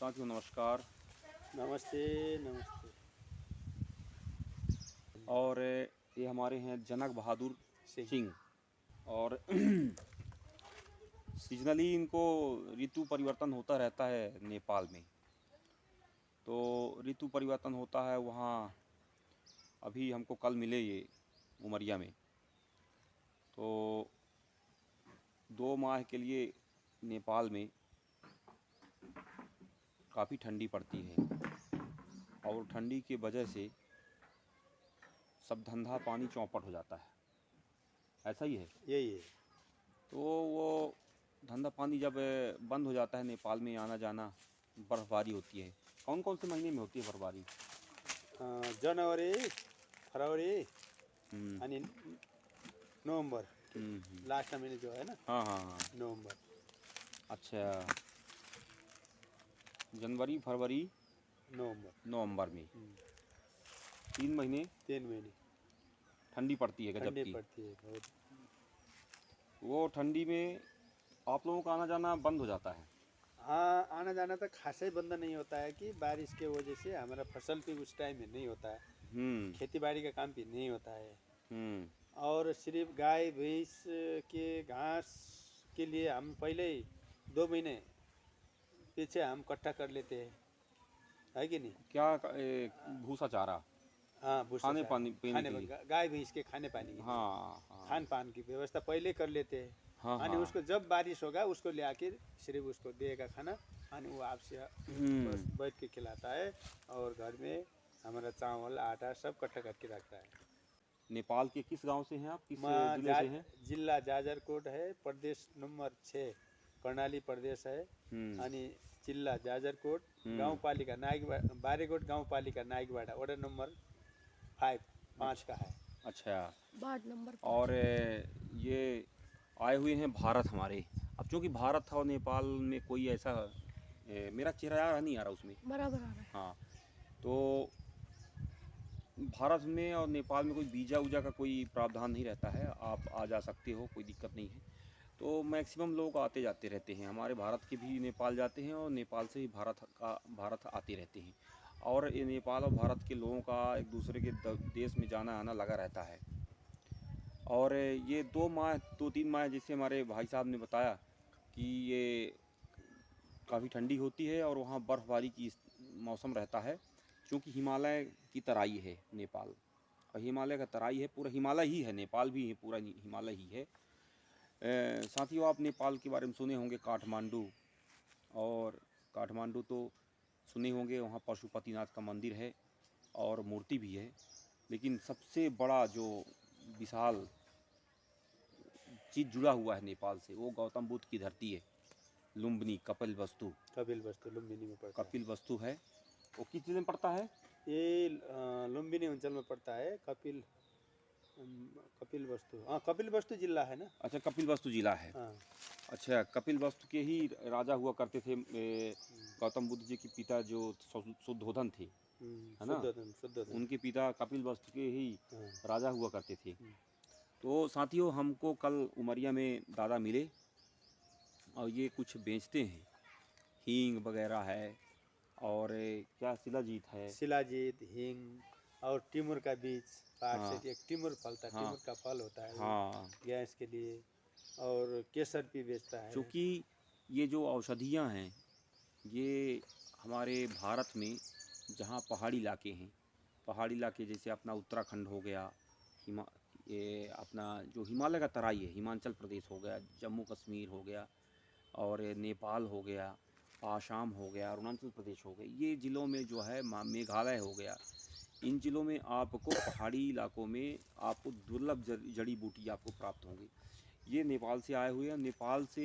साथियों नमस्कार। नमस्ते, नमस्ते। और ये हमारे हैं जनक बहादुर सिंह। सिंह। और सीजनली इनको ऋतु परिवर्तन होता रहता है नेपाल में। तो ऋतु परिवर्तन होता है वहाँ। अभी हमको कल मिले ये उमरिया में। तो 2 माह के लिए नेपाल में काफ़ी ठंडी पड़ती है और ठंडी की वजह से सब धंधा पानी चौपट हो जाता है। ऐसा ही है। यही है। तो वो धंधा पानी जब बंद हो जाता है नेपाल में आना जाना, बर्फ़बारी होती है। कौन कौन से महीने में होती है बर्फ़बारी? जनवरी, फरवरी हम्म, आणि नवंबर हम्म। लास्ट महीने जो है ना, हाँ हाँ हाँ। नवंबर। अच्छा, जनवरी फरवरी नवंबर। नवंबर में 3 महीने 3 महीने ठंडी पड़ती है गजब ठंडी की। पड़ती है बहुत। वो ठंडी में आप लोगों का आना जाना बंद हो जाता है। हाँ, आना जाना तो खासा ही बंद नहीं होता है कि बारिश के वजह से हमारा फसल भी उस टाइम में नहीं होता है, हम्म, खेती बाड़ी का काम भी नहीं होता है। हम्म। और सिर्फ गाय भैंस के घास के लिए हम पहले ही 2 महीने पीछे हम इकट्ठा कर लेते हैं, है कि नहीं? क्या भूसा चारा हाँ, भूसा खाने चारा पानी पीने खाने के लिए। गाय भैंस के खाने पानी के लिए हाँ हाँ खान पान की व्यवस्था पहले कर लेते हैं। हाँ आणि हाँ। उसको जब बारिश होगा उसको ले आकर सिर्फ उसको देगा खाना, आणि वो आपसे बस हम्म। बैठ के खिलाता है। और घर में हमारा चावल आटा सब इकट्ठा करके रखता है। नेपाल के किस गांव से हैं आप? किस माँ जिले से हैं? जिला जाजरकोट है, प्रदेश नंबर 6 कर्णाली प्रदेश है। हम्म, आणि जिल्हा जाजरकोट, हम्म। गाउँपालिका नाइकवाडा, बारेकोट गाउँपालिका नाइकवाडा, वार्ड नंबर 5 का है। अच्छा। वार्ड नंबर और 5। ये आए हुए हैं भारत हमारे। अब चूँकि भारत था और नेपाल में कोई ऐसा मेरा चेहरा नहीं आ रहा उसमें। बराबर आ रहा है। हाँ। तो भारत में और नेपाल में कोई वीज़ा वूज़ा का कोई प्रावधान नहीं रहता है। आप आ जा सकते हो, कोई दिक्कत नहीं है। तो मैक्सिमम लोग आते जाते रहते हैं। हमारे भारत के भी नेपाल जाते हैं और नेपाल से ही भारत आते रहते हैं। और ये नेपाल और भारत के लोगों का एक दूसरे के देश में जाना आना लगा रहता है। और ये 2-3 माह जैसे हमारे भाई साहब ने बताया कि ये काफ़ी ठंडी होती है और वहाँ बर्फ़बारी की मौसम रहता है। क्योंकि हिमालय की तराई है नेपाल, और हिमालय का तराई है, पूरा हिमालय ही है, नेपाल भी है, पूरा हिमालय ही है। साथियों, आप नेपाल के बारे में सुने होंगे काठमांडू। और काठमांडू तो सुने होंगे, वहाँ पशुपतिनाथ का मंदिर है और मूर्ति भी है। लेकिन सबसे बड़ा जो विशाल चीज़ जुड़ा हुआ है नेपाल से, वो गौतम बुद्ध की धरती है, लुम्बिनी कपिलवस्तु। कपिलवस्तु लुम्बिनी में पड़ता है। कपिलवस्तु है, वो किस जिले में पड़ता है? ये लुम्बिनी अंचल में पड़ता है। कपिलवस्तु, हाँ, कपिलवस्तु जिला है ना। अच्छा, कपिलवस्तु जिला है। हाँ। अच्छा, कपिलवस्तु के ही राजा हुआ करते थे गौतम बुद्ध जी के पिता जो शुद्धोधन थे, है ना? शुद्धोधन। उनके पिता कपिलवस्तु के ही हाँ। राजा हुआ करते थे। तो साथियों, हमको कल उमरिया में दादा मिले और ये कुछ बेचते हैं। हींग वगैरह है और क्या शिलाजीत है। शिलाजीत, हींग और टिमुर का बीज, पाट हाँ से एक टिमुर फलता है, हाँ टिमुर का फल होता है, वो हाँ। गैस के लिए। और केसर भी बेचता है। चूँकि ये जो औषधियाँ हैं, ये हमारे भारत में जहाँ पहाड़ी इलाके हैं, पहाड़ी इलाके जैसे अपना उत्तराखंड हो गया, ये अपना जो हिमालय का तराई है, हिमाचल प्रदेश हो गया, जम्मू कश्मीर हो गया, और नेपाल हो गया, आसाम हो गया, अरुणाचल प्रदेश हो गया, ये ज़िलों में जो है मेघालय हो गया, इन ज़िलों में आपको पहाड़ी इलाकों में आपको दुर्लभ जड़ी बूटी आपको प्राप्त होंगी। ये नेपाल से आए हुए हैं। नेपाल से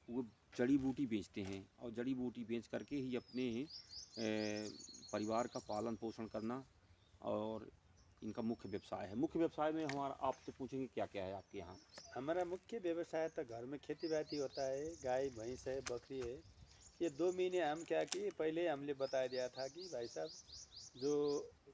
वो जड़ी बूटी बेचते हैं और जड़ी बूटी बेच करके ही अपने परिवार का पालन पोषण करना और इनका मुख्य व्यवसाय है। मुख्य व्यवसाय में हमारा आपसे पूछेंगे क्या क्या है आपके यहाँ? हमारा मुख्य व्यवसाय तो घर में खेती बाड़ी होता है, गाय भैंस है, बकरी है, ये 2 महीने हम क्या किए, पहले हमने बता दिया था कि भाई साहब जो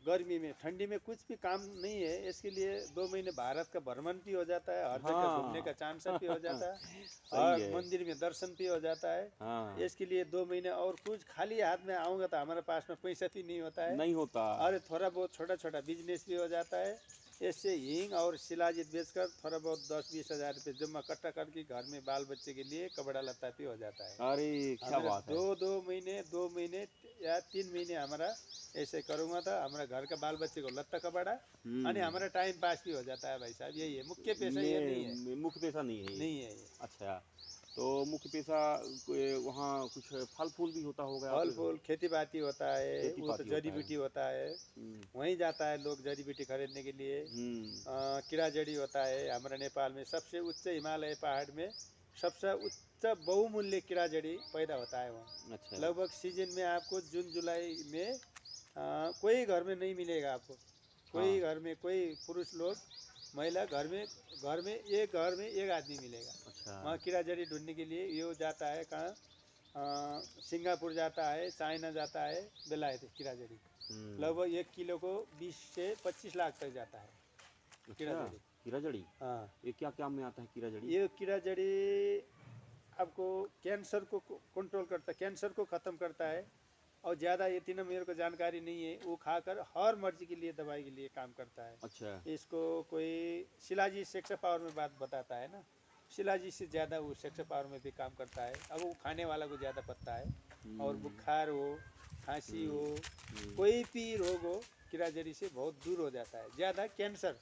गर्मी में ठंडी में कुछ भी काम नहीं है, इसके लिए 2 महीने भारत का भ्रमण भी हो जाता है, हर जगह घूमने का हाँ चांस भी हो जाता है, सही हर है। मंदिर में दर्शन भी हो जाता है। हाँ इसके लिए 2 महीने, और कुछ खाली हाथ में आऊँगा तो हमारे पास में पैसा भी नहीं होता है, नहीं होता। और थोड़ा बहुत छोटा छोटा बिजनेस भी हो जाता है। इससे हींग और शिलाजीत बेचकर थोड़ा बहुत 10-20 हज़ार रुपये जमा इकट्ठा करके घर में बाल बच्चे के लिए कपड़ा लत्ता भी हो जाता है। अरे क्या हमारे बात है। दो महीने या 3 महीने हमारा ऐसे करूँगा तो हमारा घर का बाल बच्चे को लत्ता कपड़ा, और हम्म। हमारा टाइम पास भी हो जाता है भाई साहब। यही है, मुख्य पैसा ये नहीं है, मुख्य पेशा नहीं है ये। नहीं है ये। अच्छा, तो मुख्य पेशा वहाँ कुछ फल फूल भी होता होगा फल आपके? फूल खेती बाती होता है, खेती वो तो पाती जड़ी होता है। बूटी होता है, हम्म। वहीं जाता है लोग जड़ी बूटी खरीदने के लिए। हम्म। कीड़ा जड़ी होता है, हमारे नेपाल में सबसे उच्च हिमालय पहाड़ में सबसे उच्च बहुमूल्य कीड़ा जड़ी पैदा होता है वहाँ। अच्छा। लगभग सीजन में आपको जून जुलाई में कोई घर में नहीं मिलेगा आपको, कोई हाँ। घर में कोई पुरुष लोग महिला घर में एक आदमी मिलेगा। अच्छा। वहाँ कीड़ा जड़ी ढूंढने के लिए ये जाता है कहाँ, सिंगापुर जाता है, चाइना जाता है, बेलायत कीड़ा जड़ी। हम्म। लगभग 1 किलो को 20 से 25 लाख तक जाता है कीड़ा अच्छा, जड़ी। कीड़ा जड़ी। हाँ, ये क्या क्या में आता है कीड़ा जड़ी? ये कीड़ा जड़ी आपको कैंसर को कंट्रोल करता है, कैंसर को ख़त्म करता है, और ज़्यादा ये तीनों मेरे को जानकारी नहीं है, वो खाकर हर मर्जी के लिए दवाई के लिए काम करता है। अच्छा। इसको इसको कोई शिलाजी सेक्स पावर में बात बताता है ना, शिलाजी से ज़्यादा वो सेक्स पावर में भी काम करता है। अब वो खाने वाला को ज़्यादा पता है, और बुखार हो, खांसी हो, कोई भी रोग हो, कीड़ा जड़ी से बहुत दूर हो जाता है। ज़्यादा कैंसर,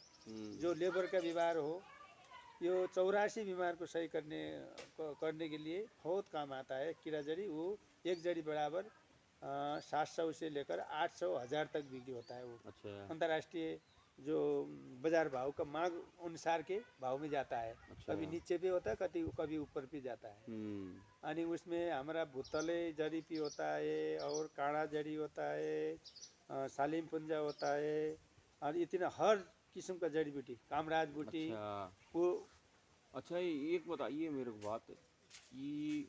जो लेबर का बीमार हो, यो 84 बीमार को सही करने के लिए बहुत काम आता है कीड़ा जड़ी। वो एक जड़ी बराबर 700 से लेकर 800 1000 तक बिक्री होता है वो। अच्छा। अंतर्राष्ट्रीय जो बाजार भाव का मांग अनुसार के भाव में जाता है, अच्छा। कभी नीचे भी होता है, कभी ऊपर भी जाता है। यानी उसमें हमारा भूतले जड़ी भी होता है, और काढ़ा जड़ी होता है, सालिम पुंजा होता है, और इतना हर किस्म का जड़ी बूटी, कामराज बूटी अच्छा। वो। अच्छा, एक बताइए मेरे को बात कि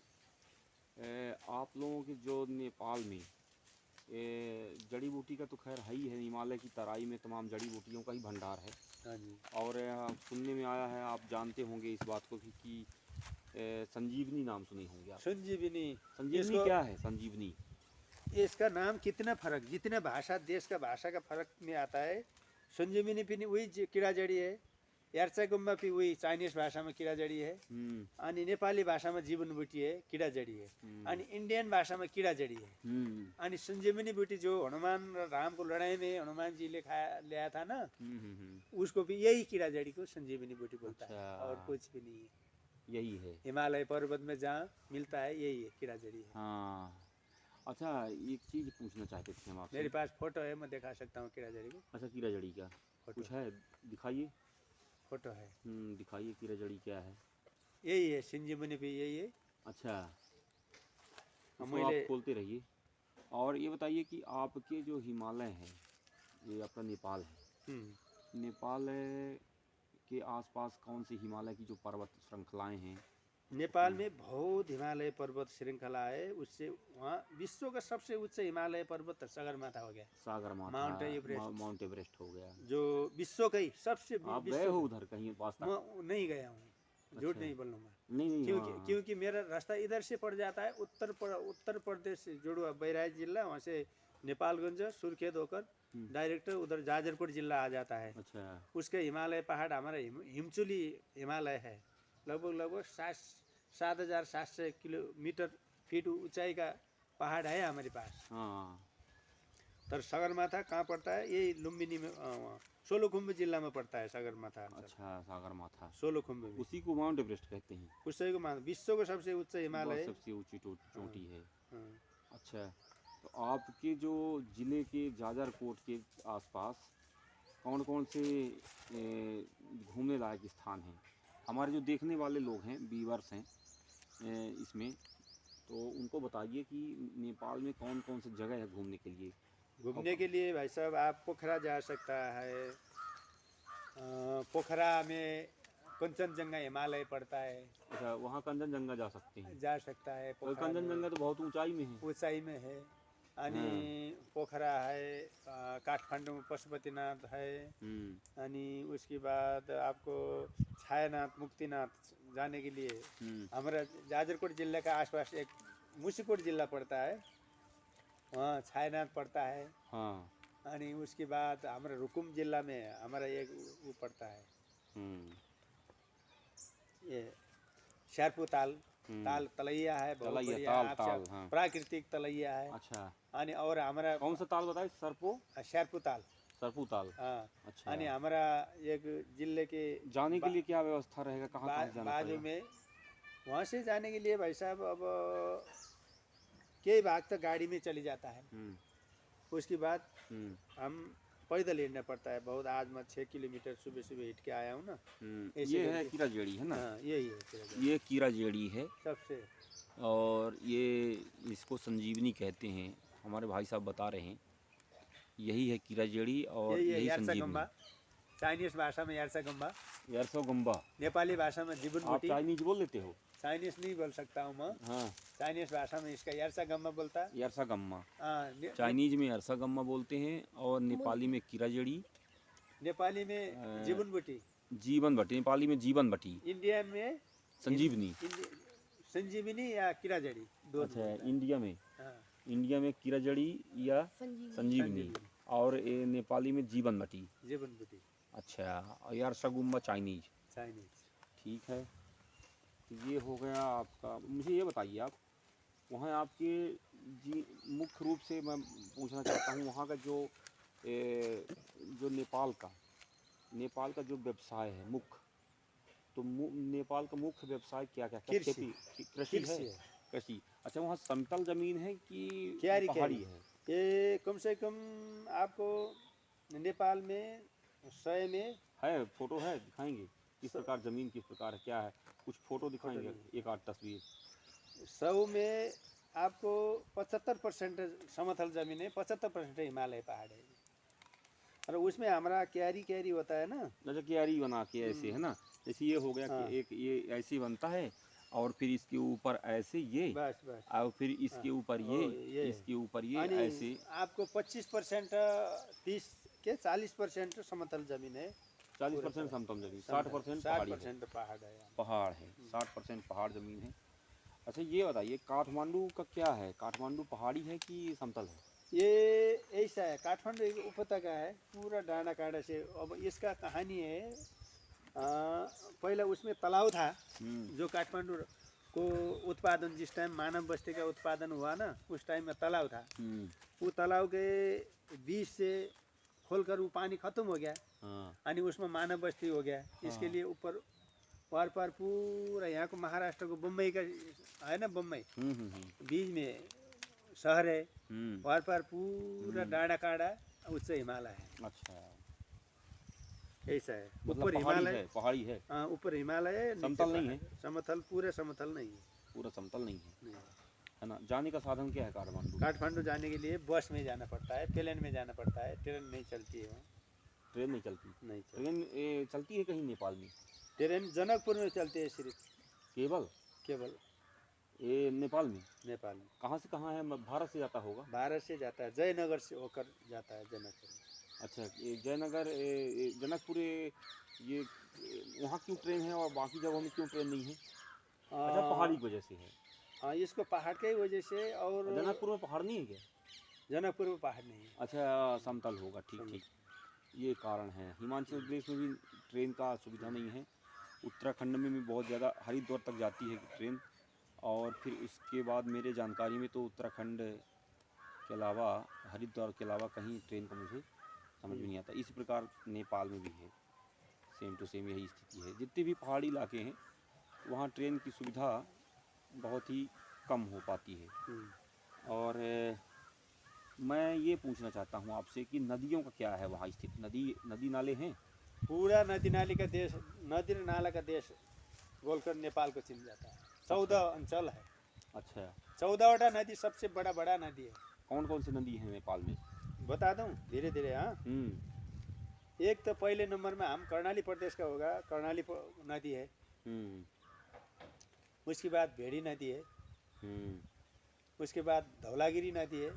आप लोगों के जो नेपाल में जड़ी बूटी का तो खैर है ही है, हिमालय की तराई में तमाम जड़ी बूटियों का ही भंडार है। हाँ जी। और सुनने में आया है, आप जानते होंगे इस बात को भी कि संजीवनी नाम सुने होंगे आप। संजीवनी, संजीवनी इसको क्या है संजीवनी? इसका नाम कितना फर्क, जितने भाषा देश का भाषा का फर्क में आता है। संजीवनी भी वही कीड़ा जड़ी है, यार्चागुम्बा भी वही चाइनीज भाषा में कीड़ा जड़ी है, अनि नेपाली भाषा में जीवन बूटी है, कीड़ा जड़ी है, अनि इंडियन भाषा में कीड़ा जड़ी है। अनि संजीवनी बूटी जो हनुमान र राम को लड़ाई में हनुमान जी ले था ना, उसको भी यही कीड़ा जड़ी को संजीवनी बूटी बोलता है, और कुछ भी नहीं है। यही है हिमालय पर्वत में जहाँ मिलता है यही है, कीड़ा जड़ी है। हाँ। अच्छा, एक चीज़ पूछना चाहते थे हम आपसे। मेरे पास फोटो है, मैं दिखा सकता हूँ कीड़ा जड़ी को। अच्छा, कीड़ा जड़ी का कुछ है, दिखाइए। फोटो है, दिखाइए कीड़ा जड़ी क्या है। यही है संजीवनी भी, यही है। अच्छा, इसको आप खोलते रहिए। और ये बताइए कि आपके जो हिमालय है, ये आपका नेपाल है, नेपाल के आसपास कौन सी हिमालय की जो पर्वत श्रृंखलाएं हैं? नेपाल में बहुत हिमालय पर्वत श्रृंखला है, उससे वहाँ विश्व का सबसे उच्च हिमालय पर्वत सगरमाथा हो गया, सागरमाथा, माउंट एवरेस्ट हो गया, जो विश्व का ही सबसे। आप गए हो उधर कहीं पास तक? मैं नहीं गया हूँ, झूठ नहीं बोलूँगा। नहीं, क्योंकि मेरा रास्ता इधर से पड़ जाता है, उत्तर प्रदेश से जुड़ा बहराइच जिला, वहाँ से नेपालगंज सुर्खेत होकर डायरेक्ट उधर जाजरकोट जिला आ जाता है। अच्छा। उसके हिमालय पहाड़ हमारा हिमचुली हिमालय है, लगभग 7,700 किलोमीटर फीट ऊंचाई का पहाड़ है हमारे पास। तो सगरमाथा कहाँ पड़ता है? ये लुम्बिनी में, सोलुखुम्बु जिला में पड़ता है सगरमाथा। अच्छा, सगरमाथा सोलुखुम्बु में, उसी को माउंट एवरेस्ट कहते हैं। उसी को विश्व का सबसे उच्च हिमालय, सबसे ऊंची चोटी है। अच्छा, तो आपके जो जिले के जाजरकोट के आसपास कौन कौन से घूमने लायक स्थान हैं? हमारे जो देखने वाले लोग हैं, व्यूअर्स हैं इसमें, तो उनको बताइए कि नेपाल में कौन कौन सी जगह है घूमने के लिए? घूमने के लिए भाई साहब आप पोखरा जा सकता है, पोखरा में कंचनजंगा हिमालय पड़ता है, अच्छा, वहाँ कंचनजंगा जा सकते हैं। जा सकता है। और पोखरा में कंचनजंगा तो बहुत ऊंचाई में है। ऊंचाई में है। अनि पोखरा है, काठमांडू में पशुपतिनाथ है। अनि उसके बाद आपको छायानाथ, मुक्तिनाथ जाने के लिए हमारा जाजरकोट जिले का आसपास एक मुसीकोट जिला पड़ता है, वहाँ छायानाथ पड़ता है। हाँ। अनि उसके बाद हमारा रुकुम जिला में हमारा एक वो पड़ता है, ये शेरपू ताल, ताल तलैया है, बहुत तलैया, बढ़िया ताल, आपसे ताल, हाँ। प्राकृतिक तलैया है। अच्छा, अनि और हमारा कौन सा ताल बताए? सरपो, शेरपू ताल, सरपू ताल। हाँ। अच्छा, अनि हमारा एक जिले के जाने के लिए क्या व्यवस्था रहेगा? कहाँ कहाँ से जाना बाजू पड़ेगा? में वहाँ से जाने के लिए भाई साहब अब कई भाग तक गाड़ी में चली जाता है। उसके बाद हम पैदल हिँडना पड़ता है बहुत। आज मैं 6 किलोमीटर सुबह सुबह हिट के आया हूँ ना। ये है कीराजेड़ी है ना? हाँ, यही है ये कीराजेड़ी है सबसे। और ये इसको संजीवनी कहते हैं, हमारे भाई साहब बता रहे हैं। यही है कीराजेड़ी और यही संजीवनी। चाइनीज भाषा में यारसागम्बा, यारसागम्बा। नेपाली भाषा में जीवन आप बूटी। चाइनीज बोल लेते हो? चाइनीज नहीं बोल सकता हूँ मैं। हाँ, चाइनीज भाषा में इसका यारसागम्बा बोलता है। यारसागम्मा। हाँ, चाइनीज में यारसागम्मा बोलते हैं और नेपाली में कीराजेड़ी, नेपाली में जीवन बूटी, जीवन भट्टी, नेपाली में जीवन भट्टी, इंडिया में संजीवनी, संजीवनी या कीराजेड़ी। अच्छा, इंडिया में, हाँ, इंडिया में कीराजेड़ी या संजीवनी और ये नेपाली में जीवन भट्टी, जीवन बूटी। अच्छा, और यारसागम्मा चाइनीज। चाइनीज, ठीक है। तो ये हो गया आपका। मुझे ये बताइए आप, वहाँ आपके जी मुख्य रूप से मैं पूछना चाहता हूँ, वहाँ का जो नेपाल का जो व्यवसाय है मुख्य, तो नेपाल का मुख्य व्यवसाय क्या क्या? खेती, कृषि है? कृषि। अच्छा, वहाँ समतल जमीन है कि पहाड़ी है? ये कम से कम आपको नेपाल में 100 में है, फोटो है, दिखाएंगे किस प्रकार जमीन, किस प्रकार है, क्या है? कुछ फोटो दिखाएंगे, एक आध तस्वीर। 100 में आपको 75% समतल जमीन है, 75% हिमालय पहाड़ है। और उसमें हमारा क्यारी होता है ना, जैसे क्यारी बना के ऐसे है ना, जैसे ये हो गया कि एक ये ऐसे बनता है और फिर इसके ऊपर ऐसे ये, बस और फिर इसके ऊपर ये, इसके ऊपर ये, ऐसे। आपको 25% 30 के 40% समतल जमीन है, 40% समतल जमीन, 60% पहाड़ है। पहाड़ है, 60% पहाड़ जमीन है। अच्छा, ये बताइए काठमांडू का क्या है? काठमांडू पहाड़ी है कि समतल है? ये ऐसा है, काठमांडू एक उपत्यका है पूरा डांडा कांडा से। अब इसका कहानी है, पहले उसमें तालाब था, जो काठमांडू को उत्पादन, जिस टाइम मानव बस्ती का उत्पादन हुआ ना, उस टाइम में तालाब था। वो तालाब के बीच से खोलकर वो पानी खत्म हो गया, यानी उसमें मानव बस्ती हो गया। इसके लिए ऊपर पार पार पूरा यहाँ को महाराष्ट्र को बम्बई का है ना, बम्बई बीच में शहर है, पार पार पूरा डांडा कांडा उच्च हिमालय है। अच्छा, ऐसा है। मतलब ऊपर हिमालय, पहाड़ी है। हाँ, ऊपर हिमालय है, समतल नहीं है? समतल, पूरे समतल नहीं है, पूरा समतल नहीं है ना? जाने का साधन क्या है काठमांडू? काठमांडू जाने के लिए बस में जाना पड़ता है, प्लेन में जाना पड़ता है, ट्रेन नहीं चलती है वहाँ। ट्रेन नहीं चलती? नहीं चलती। ट्रेन चलती है कहीं नेपाल में? ट्रेन जनकपुर में चलती है सिर्फ, केवल ये नेपाल में? नेपाल में। कहाँ से कहाँ है? भारत से जाता होगा? भारत से जाता है, जयनगर से होकर जाता है जनकपुर। अच्छा, ये जयनगर, जनकपुर, ये वहाँ क्यों ट्रेन है और बाकी जगहों में क्यों ट्रेन नहीं है? अच्छा, पहाड़ी की वजह से है? हाँ, इसको पहाड़ के वजह से। और जनकपुर में पहाड़ नहीं है क्या? जनकपुर में पहाड़ नहीं है। अच्छा, समतल होगा, ठीक। ये कारण है। हिमाचल प्रदेश में भी ट्रेन का सुविधा नहीं है। उत्तराखंड में भी बहुत ज़्यादा हरिद्वार तक जाती है ट्रेन, और फिर उसके बाद मेरे जानकारी में तो उत्तराखंड के अलावा, हरिद्वार के अलावा कहीं ट्रेन का मुझे समझ में नहीं आता। इसी प्रकार नेपाल में भी है, सेम टू सेम यही स्थिति है। जितने भी पहाड़ी इलाके हैं वहाँ ट्रेन की सुविधा बहुत ही कम हो पाती है। और मैं ये पूछना चाहता हूँ आपसे कि नदियों का क्या है वहाँ स्थिति? नदी नाले हैं? पूरा नदी नाले का देश, नदी नाला का देश बोलकर नेपाल को चिन्ह जाता है। 14 अंचल है। अच्छा, 14वटा नदी सबसे बड़ा नदी है। कौन कौन सी नदी है नेपाल में? बता दूं धीरे धीरे। हाँ, एक तो पहले नंबर में हम कर्णाली प्रदेश का होगा, कर्णाली नदी है, हम्म उसके बाद भेड़ी नदी है, हम्म उसके बाद धौलागिरी नदी है,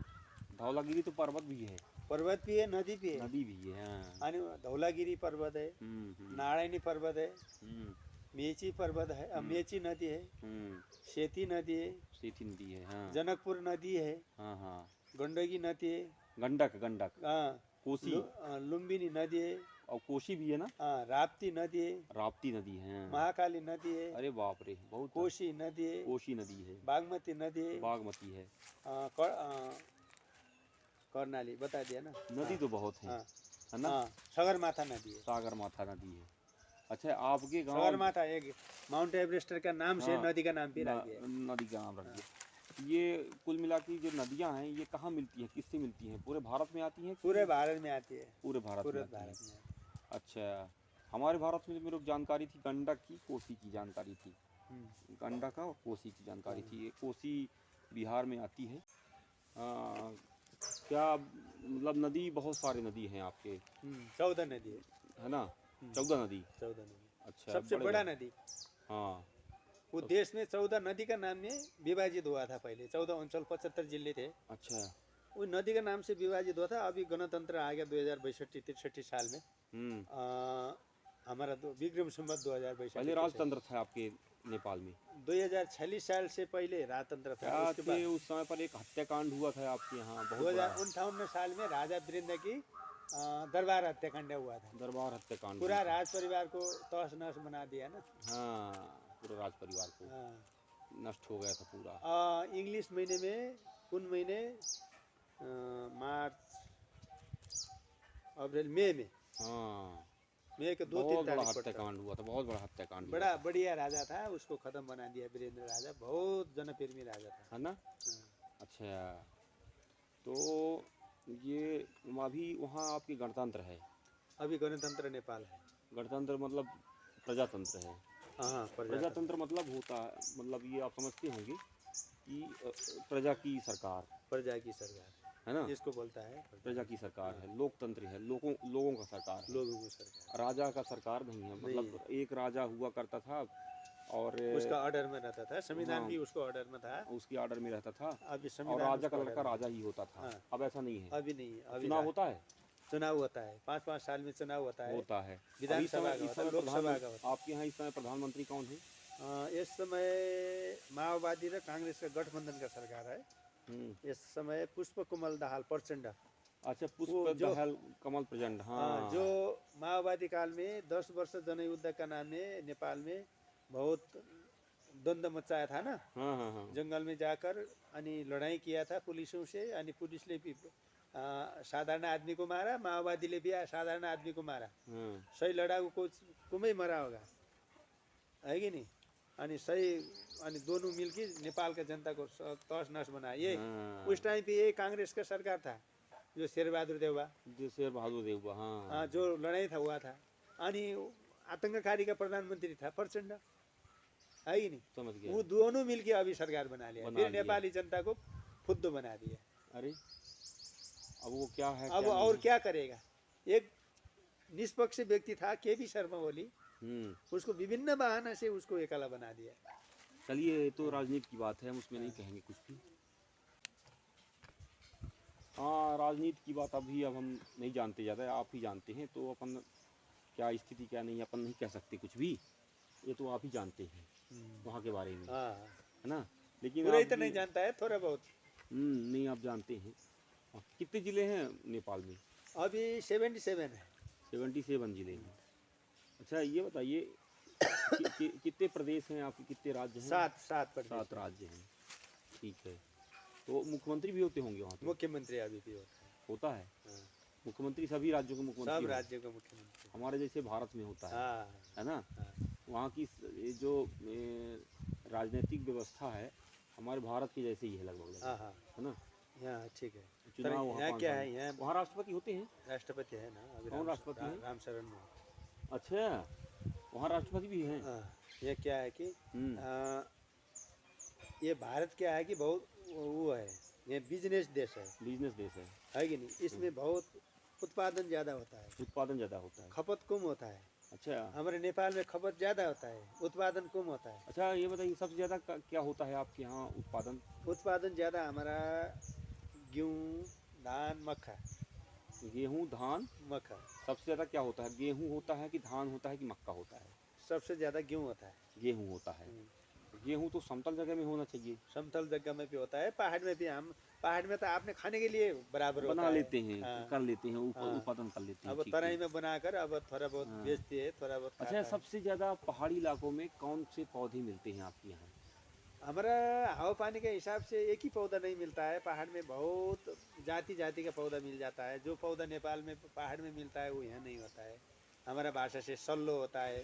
धौलागिरी तो पर्वत भी है, पर्वत भी है, नदी भी है। नदी भी है। हाँ। आणि धौलागिरी पर्वत है, हम्म नारायणी पर्वत है, हम्म मेची पर्वत है, मेची नदी है, हम्म शेती नदी है, सीठी नदी है। हाँ जनकपुर नदी है, हाँ हाँ। गंडकी नदी है, गंडक गंडक हाँ, कोसी लुम्बिनी नदी है, और कोसी भी है ना, हाँ, राप्ती नदी है, राप्ती नदी है। हाँ। महाकाली नदी है, अरे बाप रे, बहुत कोशी नदी है, कोसी नदी है, बागमती नदी है, बागमती है। कर्णाली बता दिया ना। नदी तो बहुत है, हाँ है ना। हाँ, सगरमाथा नदी है। सागरमाथा नदी है। अच्छा, आपके गांव सगरमाथा एक माउंट एवरेस्ट का नाम से हाँ, नदी का नाम भी रख दिया है। नदी का नाम रख दिया। ये कुल मिला के जो नदियां हैं ये कहाँ मिलती हैं, किससे मिलती हैं? पूरे भारत में आती हैं? पूरे भारत में आती है, पूरे भारत पूरे में आती भारत हैं। में आती है। अच्छा, हमारे भारत में मेरे को जानकारी थी गंडक की, कोसी की जानकारी थी। हम्म, गंडक और कोसी की जानकारी थी। ये कोसी बिहार में आती है। क्या मतलब नदी, बहुत सारी नदी हैं आपके, 14 नदी है। है ना? 14 नदी। 14 नदी अच्छा, सबसे बड़े बड़ा बड़े। नदी। हाँ। वो देश में 14 नदी का नाम में विभाजित हुआ था। पहले 14 अंचल 75 जिले थे, अच्छा। वो नदी का नाम से विभाजित हुआ था। अभी गणतंत्र आ गया 2062-63 साल में। हमारा विक्रम संवत 2062 पहले राजतंत्र था आपके नेपाल में? 2046 साल से पहले राजतंत्र था। क्या उसके थे बाद उस समय पर एक हत्याकांड हुआ था आपके यहाँ, बहुत बड़ा 2058 साल में राजा वीरेंद्र की दरबार हत्याकांड हुआ था। दरबार हत्याकांड पूरा हुआ था। राज परिवार को तहस नहस बना दिया ना। हाँ, पूरे राज परिवार को हाँ। नष्ट हो गया था पूरा। इंग्लिश महीने में कौन महीने, मार्च अप्रैल मई में, हाँ, मई के 2-3 बहुत बड़ा तारीख पड़ता है। हत्याकांड हुआ था, बहुत बड़ा हत्याकांड हुआ बड़ा था, बढ़िया राजा था, उसको खत्म बना दिया। वीरेंद्र राजा बहुत जनप्रेमी राजा था। है ना। हाँ। अच्छा, तो ये अभी वहाँ आपकी गणतंत्र है? अभी गणतंत्र नेपाल है। गणतंत्र मतलब प्रजातंत्र है। हाँ, प्रजातंत्र मतलब होता है, मतलब ये आप समझते होंगे कि प्रजा की सरकार, प्रजा की सरकार है ना। जिसको बोलता है प्रजा की सरकार है, लोकतंत्र है, लोगों का सरकार है, लोगों की सरकार। राजा का सरकार नहीं है। मतलब एक राजा हुआ करता था और उसका ऑर्डर में रहता था, संविधान हाँ, भी उसको ऑर्डर में था। उसकी ऑर्डर में रहता था अभी और संविधान राजा का उसको लड़का order में राजा ही होता था। हाँ। अब ऐसा नहीं है, अभी नहीं है। अभी चुनाव होता है, चुनाव होता है, 5-5 साल में चुनाव होता है। होता है। विधानसभा का इस होता है, समय लोकसभा का होता आपके यहाँ इस समय प्रधानमंत्री कौन है? है। इस समय माओवादी र कांग्रेस का गठबंधन का सरकार है। इस समय पुष्प कमल दाहाल प्रचंड। अच्छा, वो पुष्प जो दहल कमल प्रचंड। हाँ, जो माओवादी काल में 10 वर्ष जनयुद्ध का नाम में नेपाल में बहुत द्वंद्व मचाया था ना। हाँ हाँ हाँ। जंगल में जाकर अनि लड़ाई किया था पुलिसों से। अनि पुलिसले भी साधारण आदमी को मारा, माओवादीले भी साधारण आदमी को मारा। हाँ, सही लड़ाकू को में मरा होगा, है कि नहीं। अनि सही अनि दोनों मिलके नेपाल का जनता को तहस नहस बनाया। ये हाँ। उस टाइम पे ये कांग्रेस का सरकार था, जो शेरबहादुर देउवा, जो शेर बहादुर देवबा। हाँ, जो लड़ाई था हुआ था। अनि आतंककारी का प्रधानमंत्री था प्रचंड, है कि नहीं। समझ गया। वो दोनों मिलके अभी सरकार बना लिया, बना फिर लिया। नेपाली जनता को फुद्दू बना दिया। अरे, अब वो क्या है, अब क्या नहीं और है? क्या करेगा। एक निष्पक्ष व्यक्ति था केपी शर्मा ओली, उसको विभिन्न बहाना से उसको एकला बना दिया। चलिए, ये तो राजनीति की बात है, हम उसमें नहीं कहेंगे कुछ भी। हाँ, राजनीति की बात अभी अब हम नहीं जानते ज़्यादा, आप ही जानते हैं। तो अपन क्या स्थिति क्या नहीं, अपन नहीं कह सकते कुछ भी, ये तो आप ही जानते हैं वहाँ के बारे में, हाँ, है ना। लेकिन पूरा आप ही तो भी- नहीं जानता है, थोड़ा बहुत। नहीं, आप जानते हैं। हाँ, कितने ज़िले हैं नेपाल में? अभी 77 है। 77 ज़िले हैं। अच्छा, ये बताइए कितने प्रदेश हैं आपके, कितने राज्य हैं? 7 प्रदेश 7 है। राज्य हैं। ठीक है, तो मुख्यमंत्री भी होते होंगे वहाँ पे? मुख्यमंत्री अभी भी होता है। होता है हाँ, मुख्यमंत्री, सभी राज्यों के सब मुख्यमंत्री होते हैं। राज्यों का मुख्यमंत्री। हमारे जैसे भारत में होता हाँ है ना। हाँ वहाँ की ये जो राजनीतिक व्यवस्था है हमारे भारत की जैसे ही है लगभग, हाँ हाँ, है ना। यहाँ ठीक है। चुनाव वहाँ यहाँ 5 क्या साल है, में। यहाँ वहाँ राष्ट्रपति होते हैं? राष्ट्रपति है ना अभी। कौन राष्ट्रपति है? रामशरण में। अच्छा, वहाँ राष्ट्रपति भी हैं? हाँ, ये क्या है कि हम्म, ये भारत क्या है कि बहुत वो है, ये बिजनेस देश है बिजनेस देश है। कि नहीं। इसमें बहुत उत्पादन ज़्यादा होता है, उत्पादन ज़्यादा होता है। खपत कम होता है। अच्छा हमारे नेपाल में खपत ज़्यादा होता है, उत्पादन कम होता है। अच्छा, ये बताइए सबसे ज़्यादा क्या होता है आपके यहाँ उत्पादन? उत्पादन ज़्यादा हमारा गेहूँ, धान, मक्का। गेहूँ, धान। मक्का सबसे ज़्यादा क्या होता है? गेहूँ होता है कि धान होता है कि मक्का होता है? सबसे ज़्यादा गेहूँ होता है। गेहूँ होता है। गेहूँ तो समतल जगह में होना चाहिए। समतल जगह में भी होता है, पहाड़ में भी। हम पहाड़ में तो आपने खाने के लिए बराबर होता बना है। लेते हैं, हाँ, कर लेते हैं, हाँ। उत्पादन कर लेते हैं, अब ठीक तराई है। में बनाकर अब थोड़ा बहुत हाँ। बेचते हैं, थोड़ा बहुत अच्छा, खाता है। सबसे ज़्यादा पहाड़ी इलाकों में कौन से पौधे मिलते हैं आपके यहाँ? हमारा हवा पानी के हिसाब से एक ही पौधा नहीं मिलता है। पहाड़ में बहुत जाति जाति का पौधा मिल जाता है। जो पौधा नेपाल में पहाड़ में मिलता है वो यहाँ नहीं होता है। हमारा भाषा से सल्लो होता है,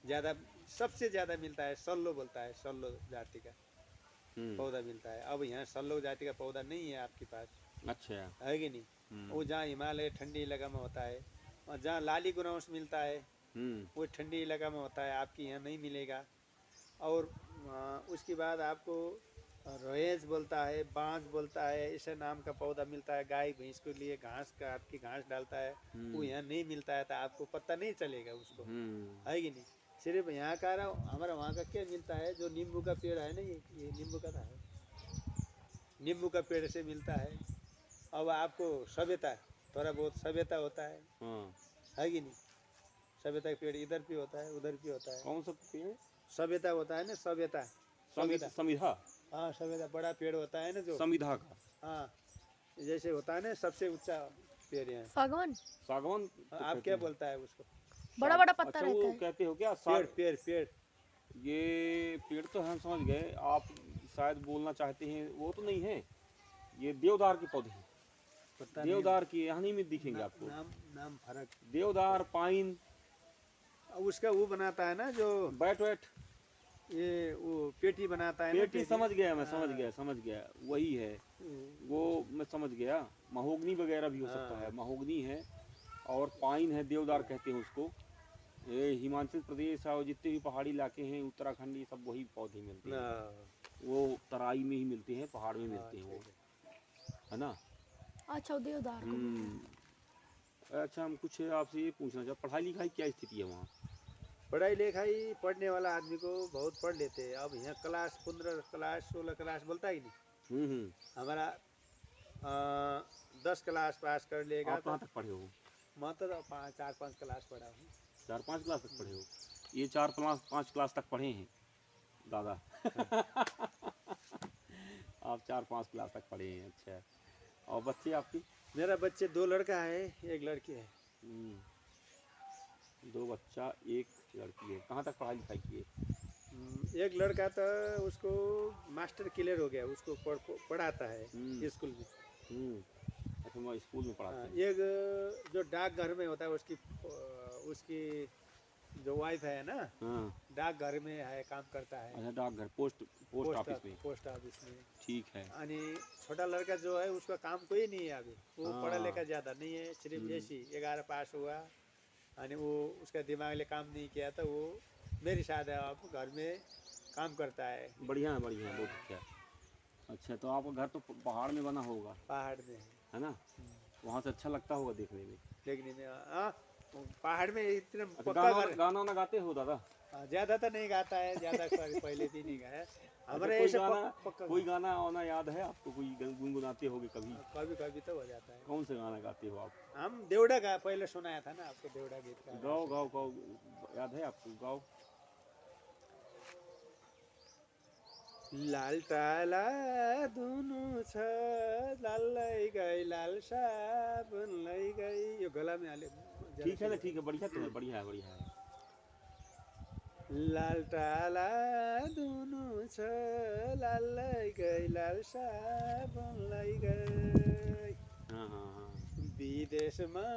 ज़्यादा सबसे ज़्यादा मिलता है। सल्लो बोलता है, सल्लो जाति का पौधा मिलता है। अब यहाँ सल्लो जाति का पौधा नहीं है आपके पास, अच्छा। है कि नहीं? वो जहाँ हिमालय ठंडी इलाका में होता है, और जहाँ लाली गुरांस मिलता है वो ठंडी इलाका में होता है, आपके यहाँ नहीं मिलेगा। और उसके बाद आपको रोएज बोलता है, बांस बोलता है, ऐसे नाम का पौधा मिलता है। गाय भैंस के लिए घास का आपकी घास डालता है, वो यहाँ नहीं मिलता है, तो आपको पता नहीं चलेगा उसको, है कि नहीं? सिर्फ यहाँ का हमारा वहाँ का क्या मिलता है, जो नींबू का पेड़ है ना, ये नींबू का था, नींबू का पेड़ से मिलता है। अब आपको सभ्यता, थोड़ा बहुत सभ्यता होता है कि नहीं? सभ्यता का पेड़ इधर भी होता है, उधर भी होता है। कौन सा पेड़? सभ्यता होता है ना, सभ्यता। समिधा। हाँ, सभ्यता बड़ा पेड़ होता है ना, जो समिधा का। हाँ, जैसे होता है ना सबसे ऊंचा पेड़ है सागवान। सागवान तो आप क्या बोलता है उसको? बड़ा बड़ा पत्ता अच्छा, रहता वो है। कहते हो क्या पेड़ पेड़ पेड़ ये पेड़ तो हम समझ गए, आप शायद बोलना चाहते हैं वो तो नहीं है, ये देवदार के पौधे हैं। पता देवदार की यहाँ नहीं में दिखेंगे नहीं, आपको। नाम फर्क। देवदार, पाइन, उसका वो बनाता है ना जो बैट वैट, ये वो पेटी बनाता है ना, पेटी। समझ गया मैं, समझ गया वही है वो, मैं समझ गया। महोगनी वगैरह भी हो सकता है, महोगनी है और पाइन है, देवदार कहते हैं उसको। ये हिमाचल प्रदेश और जितने भी पहाड़ी इलाके हैं, उत्तराखंड, ये सब वही पौधे मिलते हैं। वो तराई में ही मिलते हैं, पहाड़ में मिलते हैं वो, है ना? अच्छा, देवदार को बोलते हैं। अच्छा, हम कुछ आपसे ये पूछना चाहते, पढ़ाई लिखाई क्या स्थिति है वहाँ? पढ़ाई लिखाई पढ़ने वाला आदमी को बहुत पढ़ लेते हैं। अब यहाँ क्लास 15 क्लास 16 क्लास बोलता ही नहीं। हमारा 10 क्लास पास कर लेगा। आप कहाँ तक पढ़े हो? मैं तो 4-5 क्लास पढ़ा हूँ। 4-5 क्लास तक पढ़े हो? ये 4-5 क्लास तक पढ़े हैं दादा। आप 4-5 क्लास तक पढ़े हैं, अच्छा। और बच्चे आपके? मेरा बच्चे 2 लड़का है, 1 लड़की है। 2 बच्चा 1 लड़की है। कहाँ तक पढ़ाई लिखाई किए? एक लड़का तो उसको मास्टर क्लियर हो गया, उसको पढ़ाता है स्कूल में। अच्छा, मैं स्कूल में पढ़ाता हूँ। एक जो डाकघर में होता है, उसकी जो वाइफ है ना, डाकघर में है, काम करता है। अच्छा, डाकघर, पोस्ट ऑफिस में। पोस्ट ऑफिस में, ठीक है। यानी छोटा लड़का जो है उसका काम कोई नहीं है अभी। वो पढ़ा लिखा ज़्यादा नहीं है, सिर्फ ऐसी 11 पास हुआ, यानी वो उसका दिमाग ले काम नहीं किया, तो वो मेरे साथ है, आप घर में काम करता है। बढ़िया है, बहुत अच्छा। अच्छा, तो आपका घर तो पहाड़ में बना होगा? पहाड़ में है ना? वहाँ से अच्छा लगता होगा देखने में? देखने में, हाँ। पहाड़ में इतना गाना गाते हो दादा? ज़्यादा तो नहीं गाता है, ज़्यादा पहले भी नहीं गाया हमारे। कोई गाना वाना याद है आपको? कोई गुनगुनाते होगे कभी? कभी तो हो जाता है। कौन से गाना गाते हो आप? हम देवड़ा का पहले सुनाया था ना आपको, देवड़ा गीत का। गाओ, याद है आपको? गाओ। लाल टाला दुनु छ, लाल लै गई लाल साबुन लै गई, यो गला में हाले। ठीक है ना, ठीक है, बढ़िया तो है, बढ़िया है। लाल टाला दुनु छ, लाल लै गई लाल साबुन लै गई। विदेशमा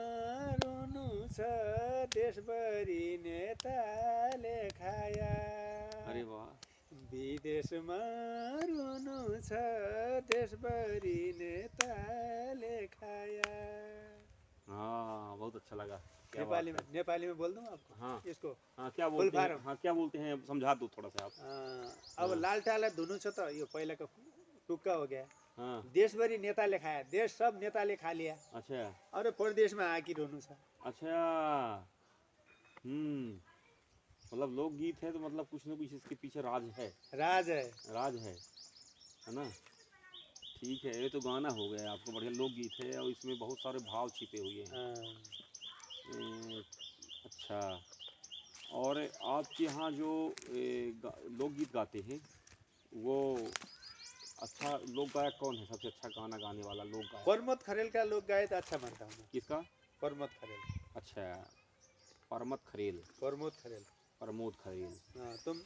रुनु छ, देशभरि नेताले खाया। अरे वाह। विदेशमा रुनु छ, देशभरि नेताले खाया। हाँ, बहुत अच्छा लगा। नेपाली में बोल दूं आपको? हाँ इसको क्या बोलते हैं? हाँ, क्या बोलते हैं, समझा दो थोड़ा सा आप। अब लाल टाला धुनु छ, तो यो पहिला का टुक्का हो गया। हाँ देशभरि नेताले खाए, देश सब नेताले खा लिया, अच्छा अरे परदेशमा आकी रोनु छ। अच्छा। मतलब लोकगीत है तो मतलब कुछ ना कुछ इसके पीछे राज है। राज है। राज है ना। ठीक है, ये तो गाना हो गया आपको, बढ़िया लोकगीत है और इसमें बहुत सारे भाव छिपे हुए हैं। हाँ। अच्छा, और आपके यहाँ जो लोकगीत गाते हैं वो अच्छा लोक गायक कौन है, सबसे अच्छा गाना गाने वाला लोक गायक? प्रमोद खरेल का लोक गायक अच्छा मानता हूँ मैं। किसका? प्रमोद खरेल। अच्छा, प्रमोद खरेल। प्रमोद खरेल। प्रमोद खरेल। हाँ, तुम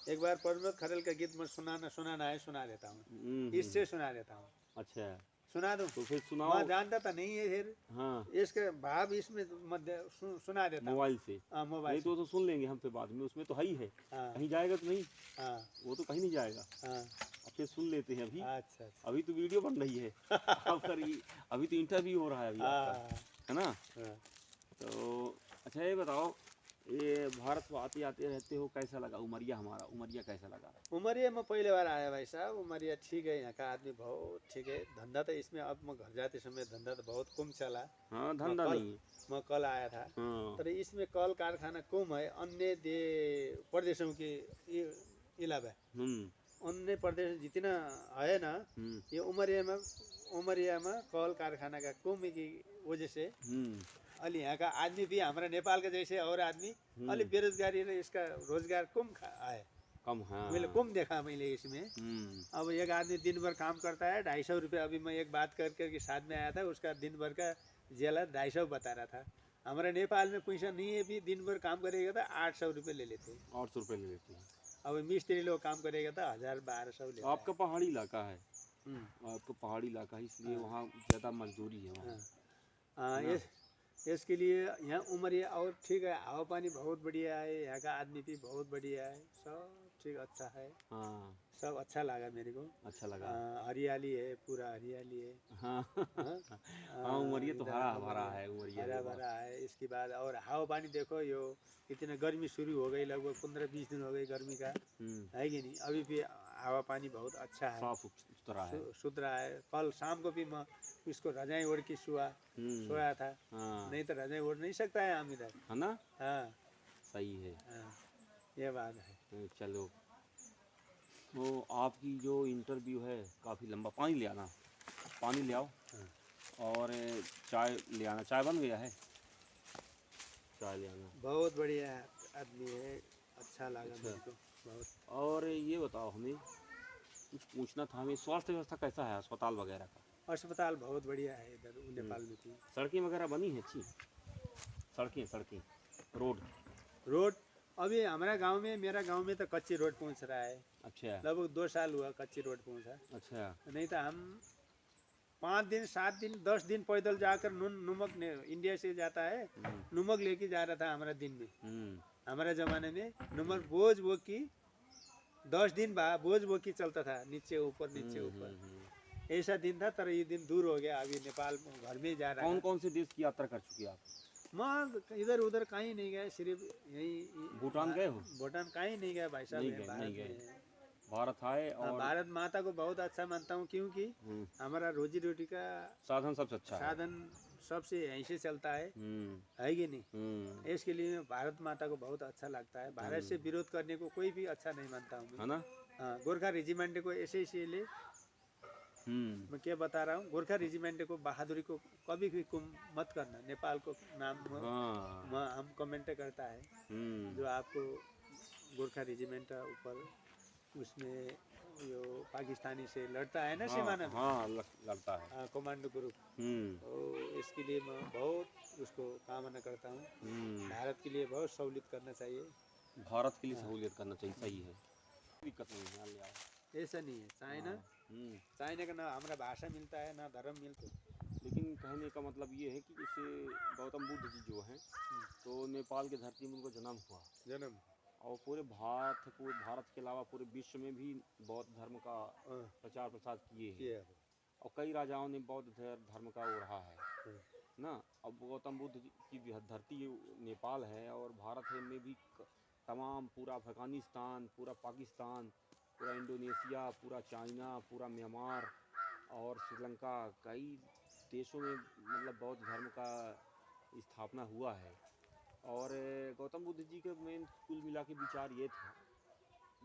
एक बार प्रमोद खरेल का गीत मैं सुनाना है, सुना देता हूँ, इससे सुना देता हूँ। अच्छा, सुना दूँ? तो फिर सुनाओ। मैं जानता तो नहीं है, फिर हाँ इसके भाव इसमें मध्य सुना देता हूँ। मोबाइल से? हाँ, मोबाइल नहीं तो सुन लेंगे हम फिर बाद में, उसमें तो है ही है। हाँ कहीं जाएगा तो नहीं? हाँ वो तो कहीं नहीं जाएगा। हाँ। अब फिर सुन लेते हैं अभी। अच्छा अच्छा। अभी तो वीडियो बन रही है आप करिए, अभी तो इंटरव्यू हो रहा है अभी आपका, हाँ है ना? हाँ। तो अच्छा ये बताओ, ये भारत में आते आते रहते हो, कैसा लगा उमरिया? हमारा उमरिया कैसा लगा? उमरिया में पहले बार आया भाई साहब। उमरिया ठीक है, यहाँ का आदमी बहुत ठीक है। धंधा तो इसमें अब मैं घर जाते समय धंधा तो बहुत कम चला। हाँ धंधा नहीं है। मैं कल आया था, हाँ तर इसमें कल कारखाना कम है अन्य प्रदेशों के अलावा। अन्य प्रदेश जितना है ना, ये उमरिया में कल कारखाना का कम की वजह से अलि यहाँ का आदमी भी हमारा नेपाल के जैसे और आदमी अलि बेरोजगारी इसका रोजगार कम आए, कम। हाँ मैंने कम देखा मैंने इसमें। अब एक आदमी दिन भर काम करता है 250 रुपये। अभी मैं एक बात करके साथ में आया था, उसका दिन भर का जेला 250 बता रहा था। हमारे नेपाल में पैसा नहीं है, भी दिन भर काम करेगा तो 800 रुपये ले लेते हैं। 800 रुपये ले लेते हैं। अब मिस्त्री लोग काम करेगा तो 1000-1200 लेते हैं। आपका पहाड़ी इलाका है, आपका पहाड़ी इलाका है इसलिए वहाँ ज़्यादा मजदूरी है वहाँ। हाँ, इसके लिए यहाँ उमरिया और ठीक है, हवा पानी बहुत बढ़िया है, यहाँ का आदमी भी बहुत बढ़िया है, सब ठीक अच्छा है। हाँ सब अच्छा लगा मेरे को। अच्छा लगा। हरियाली है, पूरा हरियाली है। हाँ हाँ उमरिया तो हरा भरा है, उमरिया हरा भरा है। इसके बाद और हवा पानी देखो, यो इतना गर्मी शुरू हो गई, लगभग 15-20 दिन हो गई गर्मी का, है कि नहीं? अभी भी हवा पानी बहुत अच्छा है, साफ सुथरा है। सुथरा है। कल शाम को भी मैं इसको रजाई ओढ़ के सोया था। नहीं तो रजाई ओढ़ नहीं सकता है हम इधर, है ना? हाँ सही है। हाँ, ये बात है। चलो, तो आपकी जो इंटरव्यू है काफ़ी लंबा। पानी ले आना, पानी ले आओ। और चाय ले आना। चाय बन गया है? चाय ले आना। बहुत बढ़िया आदमी है, अच्छा लगा मेरे को बहुत। और ये बताओ, हमें कुछ पूछना था, हमें स्वास्थ्य व्यवस्था कैसा है अस्पताल वगैरह का? अस्पताल बहुत बढ़िया है इधर नेपाल में भी। सड़कें वगैरह बनी हैं अच्छी? सड़कें रोड अभी हमारा गांव में, मेरा गांव में तो कच्ची रोड पहुंच रहा है। अच्छा, लगभग 2 साल हुआ कच्ची रोड पहुंचा। अच्छा। नहीं तो हम 5 दिन 7 दिन 10 दिन पैदल जाकर नमक इंडिया से जाता है, नमक लेके जा रहा था हमारा दिन में। हमारा जमाने में नमक बोझ वो की 10 दिन बाद बोझ वो की चलता था, नीचे ऊपर ऐसा दिन था। तर ये दिन दूर हो गया, अभी नेपाल में घर में जा रहा है। कौन से देश की यात्रा कर चुके आप? मैं इधर उधर कहीं नहीं गया, सिर्फ यही भूटान गए हो? भूटान कहीं नहीं गया भाई साहब। नहीं गए। भारत आए और भारत माता को बहुत अच्छा मानता हूँ, क्योंकि हमारा रोजी रोटी का साधन सबसे अच्छा है। साधन सबसे यहीं से चलता है कि नहीं? इसके लिए भारत माता को बहुत अच्छा लगता है। भारत से विरोध करने को कोई भी अच्छा नहीं मानता हूँ, है ना? गोरखा रेजिमेंट को ऐसे इसीलिए मैं क्या बता रहा हूँ, गोरखा रेजिमेंट को बहादुरी को कभी भी कम मत करना। नेपाल को नाम हम कमेंट करता है, जो आपको गोरखा रेजिमेंट ऊपर उसमें यो पाकिस्तानी से लड़ता है ना, सीमाना में लड़ता है कमांडो ग्रुप। तो इसके लिए मैं बहुत उसको कामना करता हूँ। भारत के लिए बहुत सहूलियत करना चाहिए, भारत के लिए सहूलियत करना चाहिए। सही है, दिक्कत नहीं है, ले आओ। ऐसा नहीं है चाइना का ना हमारा भाषा मिलता है ना धर्म मिलता है। लेकिन कहने का मतलब ये है कि जैसे गौतम बुद्ध जी जो हैं, तो नेपाल की धरती में उनको जन्म और पूरे भारत के अलावा पूरे विश्व में भी बौद्ध धर्म का प्रचार प्रसार किए हैं। और कई राजाओं ने बौद्ध धर्म का ओढ़ा है ना। अब गौतम बुद्ध की धरती नेपाल है और भारत में भी तमाम पूरा अफगानिस्तान, पूरा पाकिस्तान, पूरा इंडोनेशिया, पूरा चाइना, पूरा म्यांमार और श्रीलंका कई देशों में मतलब बौद्ध धर्म का स्थापना हुआ है। और गौतम बुद्ध जी के मेन कुल मिला के विचार ये था,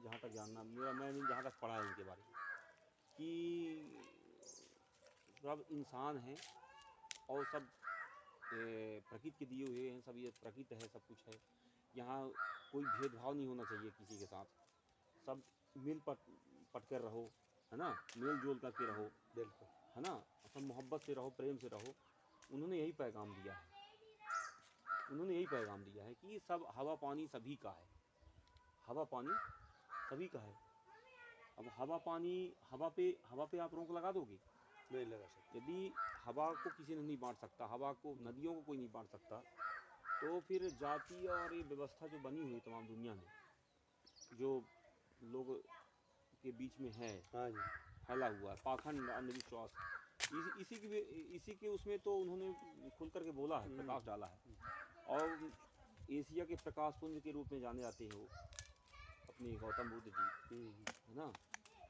जहाँ तक जानना मैंने जहाँ तक पढ़ा है उनके बारे में, कि सब इंसान हैं और सब प्रकृति के दिए हुए हैं, सब ये प्रकृति है, सब कुछ है। यहाँ कोई भेदभाव नहीं होना चाहिए किसी के साथ, सब मिल पट कर रहो, है ना, मेल जोल करके रहो, बिल्कुल, है ना, सब मोहब्बत से रहो, प्रेम से रहो। उन्होंने यही पैगाम दिया है, उन्होंने यही पैगाम दिया है कि सब हवा पानी सभी का है, हवा पानी सभी का है। अब हवा पे आप रोक लगा दोगे? नहीं लगा सकते। यदि हवा को किसी ने नहीं बांट सकता, हवा को, नदियों को कोई नहीं बांट सकता, तो फिर जाति और ये व्यवस्था जो बनी हुई तमाम दुनिया में, जो लोग के बीच में है, हाँ जी, फैला हुआ है पाखंड, अंधविश्वास, इसी के उसमें तो उन्होंने खुल करके बोला है, प्रकाश डाला है। और एशिया के प्रकाश पुंज के रूप में जाने जाते हैं वो अपने गौतम बुद्ध जी, है ना।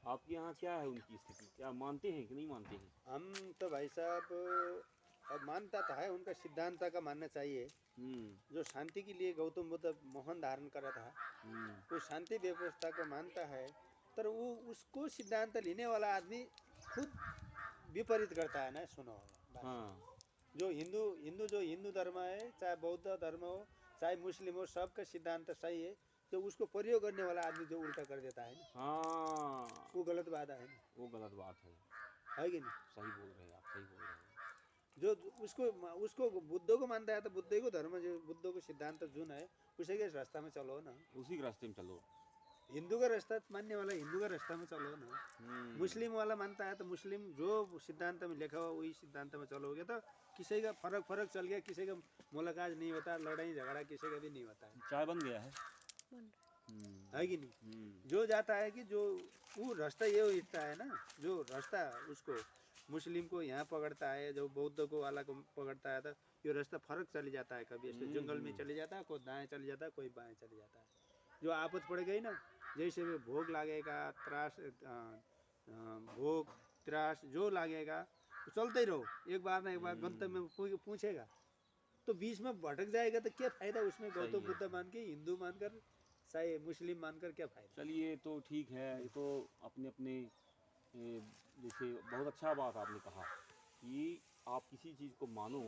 आपके यहाँ क्या है उनकी स्थिति, क्या मानते हैं कि नहीं मानते हैं? हम तो भाई साहब अब मानता तो है, उनका सिद्धांत का मानना चाहिए। जो शांति के लिए गौतम बुद्ध मोहन धारण करा था, वो शांति व्यवस्था को मानता है, पर वो उसको सिद्धांत लेने वाला आदमी खुद विपरीत करता है ना। सुनो बात। हाँ, जो हिंदू धर्म है, चाहे बौद्ध धर्म हो, चाहे मुस्लिम हो, सबका सिद्धांत सही है। तो उसको प्रयोग करने वाला आदमी जो उल्टा कर देता है ना, हाँ, वो गलत बात है ना, वो गलत बात है कि नहीं? सही बोल रहे हैं आप, सही बोल रहे हैं। जो उसको बुद्ध को मानता है तो बुद्ध को धर्म, जो बुद्ध को सिद्धांत जुन है, उसी के रास्ता में चलो ना। उसी के रास्ते में चलो। हिंदू का रास्ता मानने वाला हिंदू का रास्ता में चलो ना। मुस्लिम वाला मानता है तो मुस्लिम जो सिद्धांत में लिखा हुआ वही सिद्धांत में चलोगे तो किसी का फर्क चल गया, किसी का मुलाकात नहीं होता, लड़ाई झगड़ा किसी का भी नहीं होता है। चाय बन गया है, है कि नहीं? जो जाता है कि जो वो रास्ता ये होता है ना, जो रास्ता उसको मुस्लिम को यहाँ पकड़ता है, जो बौद्ध को वाला को पकड़ता है, तो ये रास्ता फर्क चले जाता है। कभी ऐसे जंगल में चले जाता है, कोई दाएं चले जाता है, कोई बाएं चले जाता है। जो आफत पड़ गई ना, जैसे भी भोग लागेगा, भोग त्रास जो लागेगा तो चलते ही रहो, एक बार ना एक बार गंतव्य में पूछेगा। तो बीच में भटक जाएगा तो क्या फायदा उसमें? गौतम बुद्ध मान के, हिंदू मानकर, चाहे मुस्लिम मानकर क्या फायदा? चलिए तो ठीक है। ये तो अपने अपने जैसे बहुत अच्छा बात आपने कहा कि आप किसी चीज़ को मानो,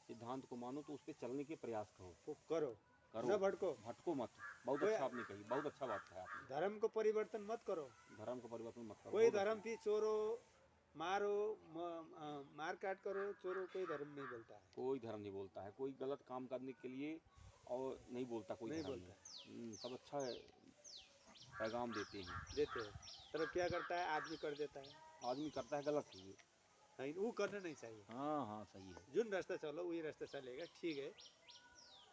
सिद्धांत को मानो, तो उस पर चलने के प्रयास करो, वो करो, करो, न भटको, भटको मत। बहुत अच्छा आपने कही, बहुत अच्छा बात कहा आपने। धर्म को परिवर्तन मत करो, धर्म को परिवर्तन मत करो। कोई धर्म भी चोरो, मारो, मार काट करो, चोरो, कोई धर्म नहीं बोलता है। कोई धर्म नहीं बोलता है, कोई गलत काम करने के लिए और नहीं बोलता, कोई नहीं धर्म बोलता नहीं। सब अच्छा पैगाम देते हैं। देते हैं, तब क्या करता है आदमी? कर देता है। आदमी करता है गलत ही। नहीं, वो करना नहीं चाहिए। हाँ हाँ, सही है। जिन रास्ता चलो वही रास्ता चलेगा, ठीक है,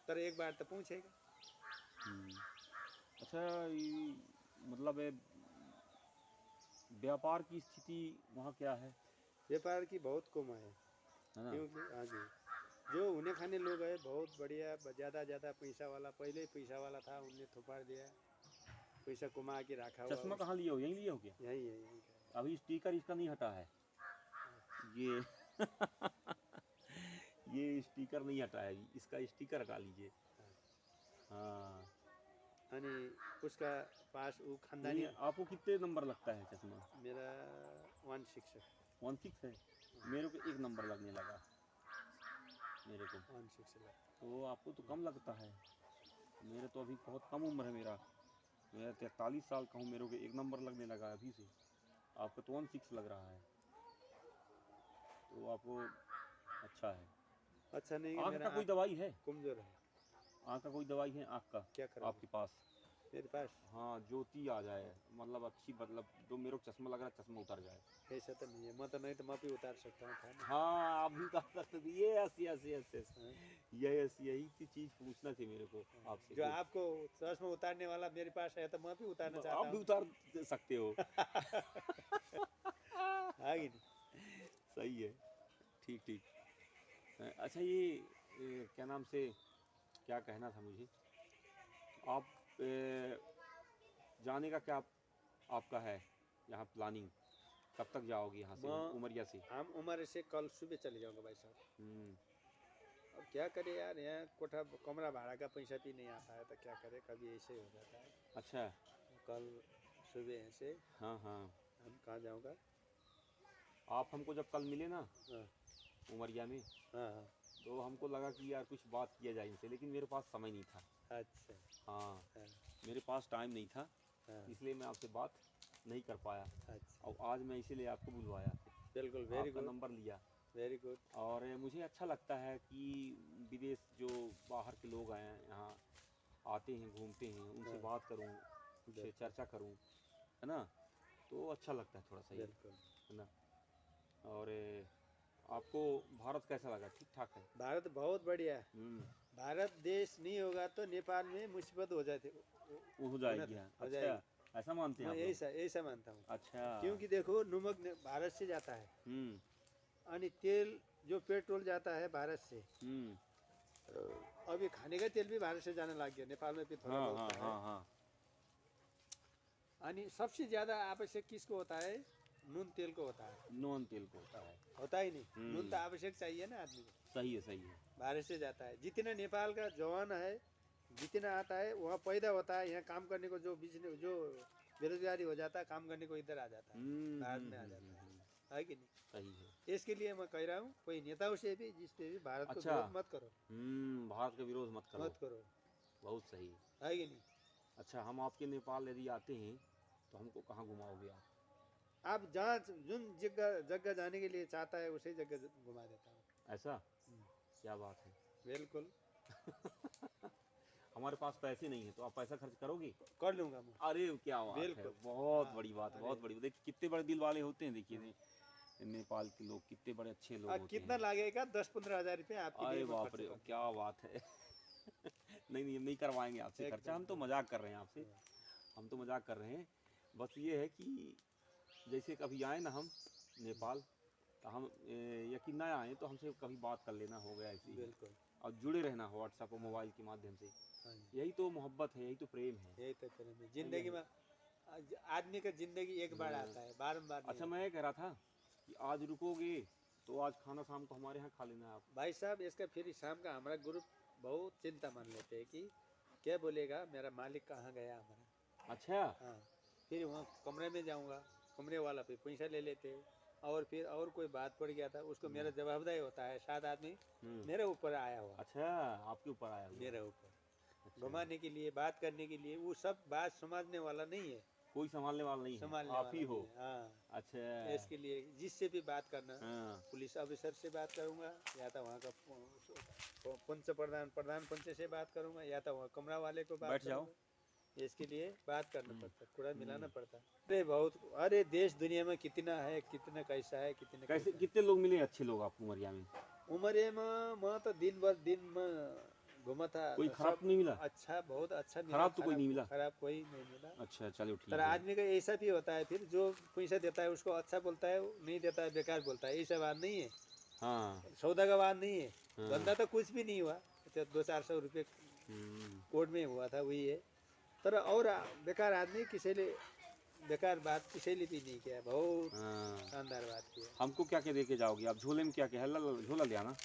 पर एक बार तो पूछेगा। अच्छा, मतलब व्यापार की स्थिति वहाँ क्या है? व्यापार की बहुत कम है ना? क्योंकि हाँ जी, जो उन्हें खाने लोग है बहुत बढ़िया, ज़्यादा पैसा वाला, पहले ही पैसा वाला था, उनने थोपा दिया, पैसा कमा के रखा हुआ। चश्मा कहाँ लिए हो? यहीं लिए हो क्या? यही है, यही है। अभी स्टिकर इसका नहीं हटा है ये ये स्टिकर नहीं हटा है, इसका स्टिकर हटा लीजिए। हाँ, यानी उसका पास वो खानदानी। आपको कितने नंबर लगता है चश्मा? मेरा 16 है। 16 है? मेरे को 1 नंबर लगने लगा, मेरे को 16 लगा। तो आपको तो कम लगता है। मेरे तो अभी बहुत कम उम्र है, मेरा 43 साल का हूँ, मेरे को 1 नंबर लगने लगा अभी से। आपका तो 16 लग रहा है, तो आपको अच्छा है। अच्छा नहीं, आँख मेरा का कोई दवाई है? कमजोर है। आँख का कोई दवाई है? आँख का क्या करा आपके पास? मेरे पास हाँ, ज्योति आ जाए, मतलब अच्छी, मतलब जो मेरे को चश्मा लग रहा है, चश्मा उतर जाए। ऐसा तो नहीं है, मैं तो नहीं तो मैं भी उतार सकता हूँ, था ना। हाँ, आप भी उतार सकते थे। ये यस यस यस यस, यही की चीज़ पूछना थी मेरे को आपसे। जो आपको चश्मा उतारने वाला मेरे पास है तो मैं भी उतारना चाहता आप हूँ। भी उतार सकते हो। हाँ कि नहीं? सही है, ठीक ठीक। अच्छा, ये क्या नाम से, क्या कहना था मुझे, आप जाने का क्या आपका है यहाँ प्लानिंग? कब तक जाओगे यहाँ से मैं- उमरिया से? हम उम्र से कल सुबह चले जाऊंगा भाई साहब। हम्म, अब क्या करे यार, यहाँ कोठा कमरा भाड़ा का पैसा भी नहीं आता है, तो क्या करे, कभी ऐसे ही हो जाता है। अच्छा। कल सुबह यहाँ से हाँ हाँ, हम कहाँ जाऊँगा। आप हमको जब कल मिले ना हाँ उमरिया में, हाँ हाँ, तो हमको लगा कि यार कुछ बात किया जाए इनसे, लेकिन मेरे पास समय नहीं था। अच्छा। हाँ, हाँ मेरे पास टाइम नहीं था, हाँ, इसलिए मैं आपसे बात नहीं कर पाया। अच्छा, और आज मैं इसीलिए आपको बुलवाया, बिल्कुल, वेरी आपका गुड, नंबर लिया। Very good. और मुझे अच्छा लगता है कि विदेश जो बाहर के लोग आए हैं यहाँ आते हैं, घूमते हैं, उनसे हाँ। बात करूँ, कुछ बिल्कुल। चर्चा करूँ, है ना, तो अच्छा लगता है थोड़ा सा ये, बिल्कुल, है ना। और आपको भारत कैसा लगा? ठीक ठाक है? भारत बहुत बढ़िया है। हम्म, भारत देश नहीं होगा तो नेपाल में मुसीबत हो जाती, वो हो जाएगी। हाँ, हो अच्छा, जाएगी। ऐसा मानते हैं मैं आप लोग? ऐसा मानता हूँ। अच्छा। क्योंकि देखो, नमक भारत से जाता है, हम्म और तेल जो पेट्रोल जाता है भारत से। हम्म, अब ये खाने का तेल भी भारत से जाने लग गया, नेपाल में भी थोड़ा हाँ बहुत हाँ है। हाँ हाँ, और सबसे ज्यादा आवश्यक किसको होता है? नून तेल को होता है। नॉन तेल को होता है। होता ही नहीं, नून तो आवश्यक चाहिए ना आदमी को। सही है, सही है। भारत से जाता है। जितना नेपाल का जवान है, जितना आता है वहाँ पैदा होता है, यहाँ काम करने को जो बिजनेस जो बेरोजगारी हो जाता है, काम करने को इधर आ जाता है, भारत में आ जाता है कि नहीं? सही है। इसके लिए मैं कह रहा हूँ, कोई नेताओं से भी जिस पे भी भारत को अच्छा। विरोध मत करो, भारत का विरोध मत करो। मत करो, बहुत सही। है कि नहीं? अच्छा, हम आपके नेपाल यदि आते हैं तो हमको कहाँ घुमाओगे आप? आप जहाँ जिन जगह जगह जाने के लिए चाहता है उसी जगह घुमा देता हूँ। ऐसा? हम्म, क्या बात है। बिल्कुल, हमारे पास पैसे नहीं है, तो आप पैसा खर्च करोगे? कर लूँगा मैं, अरे क्या बात है, बिल्कुल। बहुत हाँ, बड़ी बात है, अरे। बहुत बड़ी। देखिए कितने बड़े दिल वाले होते हैं, देखिए नेपाल के लोग कितने बड़े अच्छे लोग होते कितना हैं। लगेगा? 10-15 हज़ार रुपये आपके लिए अरे मैं बाप खर्च रे, कर दूँगा। क्या बात है। नहीं नहीं, हम नहीं करवाएंगे आपसे एकदम, खर्चा, हम तो एकदम। मजाक कर रहे हैं आपसे, हम तो मजाक कर रहे हैं। बस ये है कि जैसे कभी आए ना हम नेपाल, तो हम यकीन ना आए तो हमसे कभी बात कर लेना, हो गया ऐसे ही। बिल्कुल, और जुड़े रहना व्हाट्सएप और मोबाइल के माध्यम से। हाँ जी। यही तो मोहब्बत है, यही तो प्रेम है। यही तो प्रेम है जिंदगी में। आदमी का जिंदगी एक बार आता है, बारंबार नहीं अच्छा, आता। मैं ये कह रहा था कि आज रुकोगे तो आज खाना शाम को हमारे यहाँ खा लेना आप। भाई साहब, इसका फिर शाम का हमारा ग्रुप बहुत चिंता मान लेते हैं कि क्या बोलेगा मेरा मालिक कहाँ गया हमारा। अच्छा। हाँ, फिर वहाँ कमरे में जाऊँगा, कमरे वाला फिर पैसा ले लेते, और फिर और कोई बात पड़ गया था उसको मेरा जवाबदारी होता है। 7 आदमी हम्म, मेरे ऊपर आया हुआ, अच्छा, आपके ऊपर आया हुआ। मेरे ऊपर अच्छा। घुमाने के लिए, बात करने के लिए। वो सब बात समझने वाला नहीं है, कोई संभालने वाला नहीं है, संभालने आप वाला ही हो। नहीं है। हाँ, अच्छा। इसके लिए जिससे भी बात करना, हाँ। पुलिस ऑफिसर से बात करूंगा, या तो वहाँ का पंच प्रधान पंच से बात करूंगा, या तो वहाँ कमरा वाले को बात बैठ जाओ। करूंगा। इसके लिए बात करना पड़ता, कूड़ा मिलाना पड़ता। अरे बहुत, अरे देश दुनिया में कितना है, कितना कैसा है, कितने कैसे, कैसा कितने लोग मिले अच्छे लोग आपको उमरिया में? है। उमरे में मैं तो दिन में घूमा था, कोई तो खराब सब तो नहीं मिला? अच्छा, बहुत अच्छा मिला। खराब तो कोई नहीं मिला? खराब कोई नहीं मिला। अच्छा, चलो ठीक पर है। आदमी का ऐसा भी होता है, फिर जो पैसा देता है उसको अच्छा बोलता है, नहीं देता है बेकार बोलता है। ऐसा बात नहीं है, हाँ। सौदा का बात नहीं है। हाँ। धंधा तो कुछ भी नहीं हुआ, तो 200-400 रुपये हम्म, कोर्ट में हुआ था, वही है। पर और बेकार आदमी किसी लिए बेकार बात किसी लिए भी नहीं किया, बहुत हाँ। शानदार बात किया। हमको क्या क्या दे के जाओगे आप? झोले में क्या क्या है? झोला ले आना,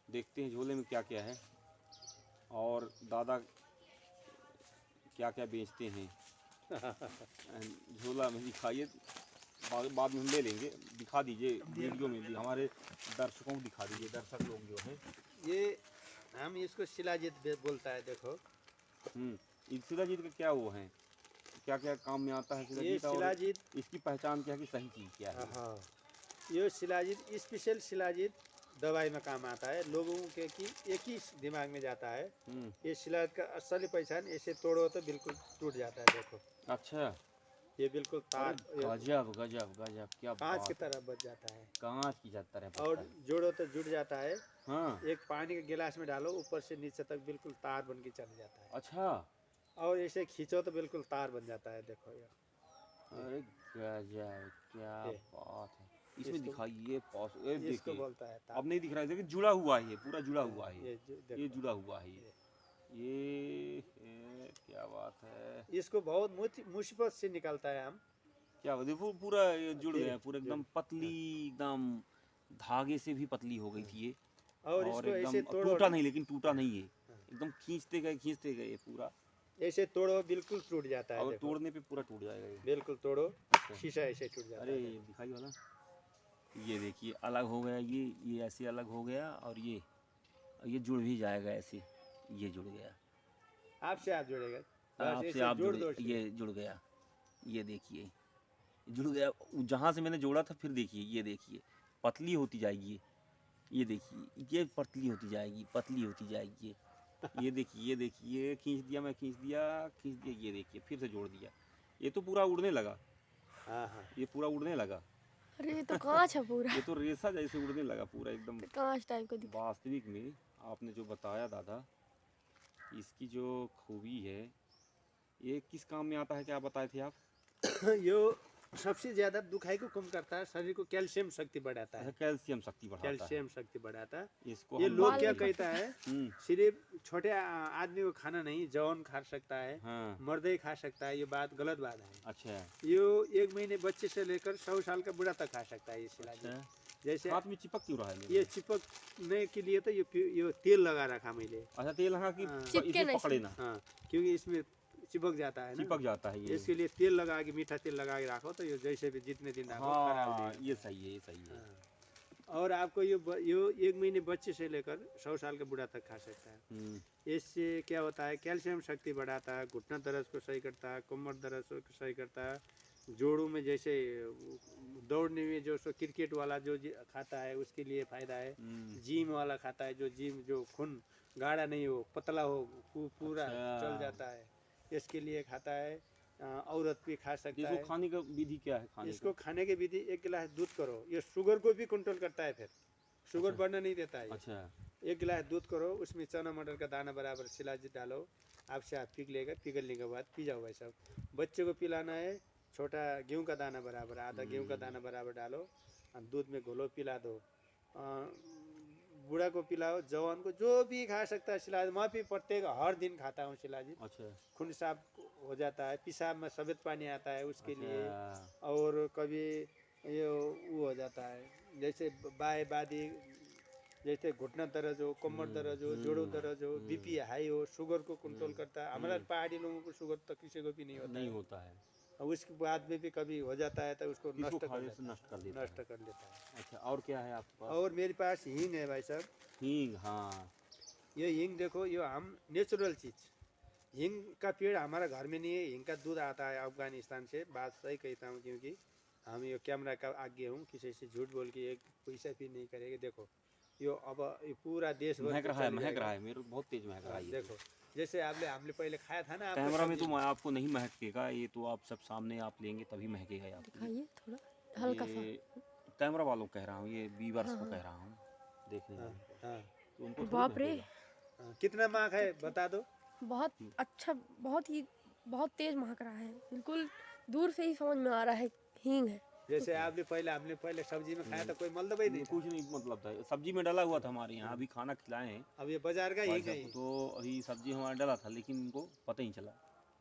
देखते हैं झोले में क्या क्या है। और दादा क्या क्या बेचते हैं, झोला में दिखाइए, बाद में हम ले लेंगे। दिखा दीजिए वीडियो में भी, हमारे दर्शकों को दिखा दीजिए, दर्शक लोग जो हैं। ये हम इसको शिलाजीत बोलता है, देखो। शिलाजीत का क्या वो है, क्या क्या काम में आता है ये शिलाजीत? और शिलाजीत, इसकी पहचान क्या है कि सही चीज़ क्या है? हाँ, ये शिलाजीत स्पेशल शिलाजीत दवाई में काम आता है लोगों के, कि एक ही दिमाग में जाता है। हम्म, ये शिलाजीत का असली पहचान, ऐसे तोड़ो तो बिल्कुल टूट जाता है, देखो। अच्छा। ये बिल्कुल तार, गजब गजब गजब, क्या कांच की बात है। तरह बच जाता है। कांच की तरह है और पत्थर। जोड़ो तो जुड़ जाता है। हाँ। एक पानी के गिलास में डालो, ऊपर से नीचे तक बिल्कुल तार बन के चल जाता है। अच्छा। और ऐसे खींचो तो बिल्कुल तार बन जाता है, देखो ये। अरे गजब, क्या ये। बात है। इसमें इसको- दिखाइए, इसको देखिए बोलता है तार। अब नहीं दिख रहा है, देखिए जुड़ा हुआ है, ये पूरा जुड़ा हुआ है, ये ये जुड़ा हुआ है। ये। क्या बात है, इसको बहुत मुसीबत से निकालता है हम। क्या बात है, वो पूरा ये जुड़ ये गया, पूरा जुड़ एकदम पतली, एकदम धागे से भी पतली हो गई थी ये। और और इसको एकदम ऐसे तोड़ो टूटा ना, नहीं, लेकिन टूटा नहीं है, हाँ, एकदम खींचते गए पूरा। ऐसे तोड़ो बिल्कुल टूट जाता है। और देखो तोड़ने पे पूरा टूट जाएगा ये। बिल्कुल तोड़ो, अच्छा। शीशा ऐसे टूट जाता अरे है। देखो। दिखाई वाला, ये देखिए अलग हो गया, ये ऐसे अलग हो गया, और ये जुड़ भी जाएगा ऐसे, ये जुड़ गया, आपसे आप जुड़ेगा, बस आपसे ऐसे आप जोड़ जुड़े, दो ये जुड़ गया, ये देखिए जुड़ गया। जहाँ से मैंने जोड़ा था, फिर देखिए, ये देखिए पतली होती जाएगी ये देखिए, ये पतली होती जाएगी, पतली होती जाएगी ये देखिए, ये देखिए, खींच दिया मैं, खींच दिया, ये देखिए फिर से जोड़ दिया, ये तो पूरा उड़ने लगा, हाँ हाँ। ये पूरा उड़ने लगा, अरे ये तो कांच है पूरा। ये तो रेसा जैसे उड़ने लगा पूरा एकदम। कांच टाइप का दिखा। वास्तविक में आपने जो बताया दादा, इसकी जो खूबी है, ये किस काम में आता है, क्या बताए थे आप? यो सबसे ज्यादा दुखाई को कम करता है, शरीर को कैल्शियम शक्ति बढ़ाता अच्छा, है। कैल्शियम शक्ति बढ़ाता है, कैल्शियम शक्ति बढ़ाता है। इसको ये हम लोग बाल क्या भी कहता है, सिर्फ छोटे आदमी को खाना नहीं, जवान खा सकता है, हाँ, मर्द ही खा सकता है, ये बात गलत बात है। अच्छा यो 1 महीने बच्चे से लेकर 100 साल का बूढ़ा तक खा सकता है ये शिलाजी। अच्छा, जैसे हाथ में चिपक क्यों रहा है मेरे? ये चिपकने के लिए तो ये तेल लगा रखा मैंने। अच्छा, तेल लगा कि हाँ। चिपके इसे नहीं। पकड़े ना, हाँ, क्योंकि इसमें चिपक जाता है ना, चिपक जाता है ये। इसके लिए तेल लगा के, मीठा तेल लगा के रखो तो ये जैसे भी जितने दिन रखो खराब नहीं हाँ, होता। ये सही है, ये सही है। हाँ। और आपको ये 1 महीने बच्चे से लेकर 100 साल का बूढ़ा तक खा सकता है। इससे क्या होता है, कैल्शियम शक्ति बढ़ाता है, घुटना दर्द को सही करता है, कमर दर्द को सही करता है, जोड़ों में जैसे दौड़ने में जो सो क्रिकेट वाला जो खाता है उसके लिए फायदा है। जिम वाला खाता है, जो खून गाढ़ा नहीं हो, पतला हो, पूरा अच्छा। चल जाता है, इसके लिए खाता है। औरत भी खा सकता इसको है। खाने का विधि क्या है, खाने इसको खाने की विधि, 1 गिलास दूध करो, ये शुगर को भी कंट्रोल करता है, फिर शुगर अच्छा। बढ़ने नहीं देता है। अच्छा, 1 गिलास दूध करो, उसमें चना मटर का दाना बराबर शिलाजी डालो, आपसे आप पी लेगा, पिघलने के बाद पी जाओ भाई साहब। बच्चे को पिलाना है, छोटा गेहूं का दाना बराबर, आधा गेहूं का दाना बराबर डालो, और दूध में घोलो, पिला दो। बूढ़ा को पिलाओ, जवान को, जो भी खा सकता है शिलाजी। मैं भी प्रत्येक हर दिन खाता हूँ शिलाजी। अच्छा, खून साफ हो जाता है, पेशाब में सफेद पानी आता है उसके लिए। अच्छा। और कभी ये वो हो जाता है, जैसे बाएं बादी, जैसे घुटना दर्द हो, कमर दर्द हो, जोड़ों दर्द हो, बीपी हाई हो, शुगर को कंट्रोल करता है। हमारा पहाड़ी लोगों को शुगर तो किसी को भी नहीं होता नहीं है। होता है, और उसके बाद में भी कभी हो जाता है तो उसको इसको नष्ट कर खाने देता से है, नष्ट कर देता नष्ट है। कर लेता है। अच्छा, और क्या है आपके पास? और मेरे पास हींग है भाई साहब। हींग, हाँ, ये हींग देखो, ये हम नेचुरल चीज़, हींग का पेड़ हमारा घर में नहीं है। हींग का दूध आता है अफगानिस्तान से, बात सही कहता हूँ, क्योंकि हम ये कैमरा का आगे हूँ, किसी से झूठ बोल के एक पैसा भी नहीं करेंगे। देखो यो अब ये पूरा देश भर महक में रहा है, चल महक जाएगा। रहा है, मेरे को बहुत तेज महक रहा हाँ, है ये देखो जैसे हमने पहले खाया था ना, तो। आपको कैमरा में तो सब्जी। आपको नहीं महकेगा, ये तो आप सब सामने आप लेंगे तभी महकेगा ये आपको। दिखाइए थोड़ा हल्का सा। ये कैमरा वालों को कह रहा हूँ, ये व्यूअर्स हाँ, को हाँ। कह रहा हूँ, देखने हाँ, वालों को, हाँ, तो उनको थोड़ी बाप रे, महकेगा। हाँ। कितना मार्क है बता दो। बहुत अच्छा, बहुत तेज महक रहा है, बिल्कुल दूर से ही समझ में आ रहा है हींग है। जैसे हमने पहले सब्जी में खाया था, कोई मल दबाई नहीं था। कुछ नहीं मतलब था, सब्जी में डाला हुआ था हमारे यहाँ, अभी खाना खिलाए हैं अब ये बाजार का भाई हींग है, साहब को, तो अभी सब्जी हमारा डाला था, लेकिन इनको पता ही नहीं चला।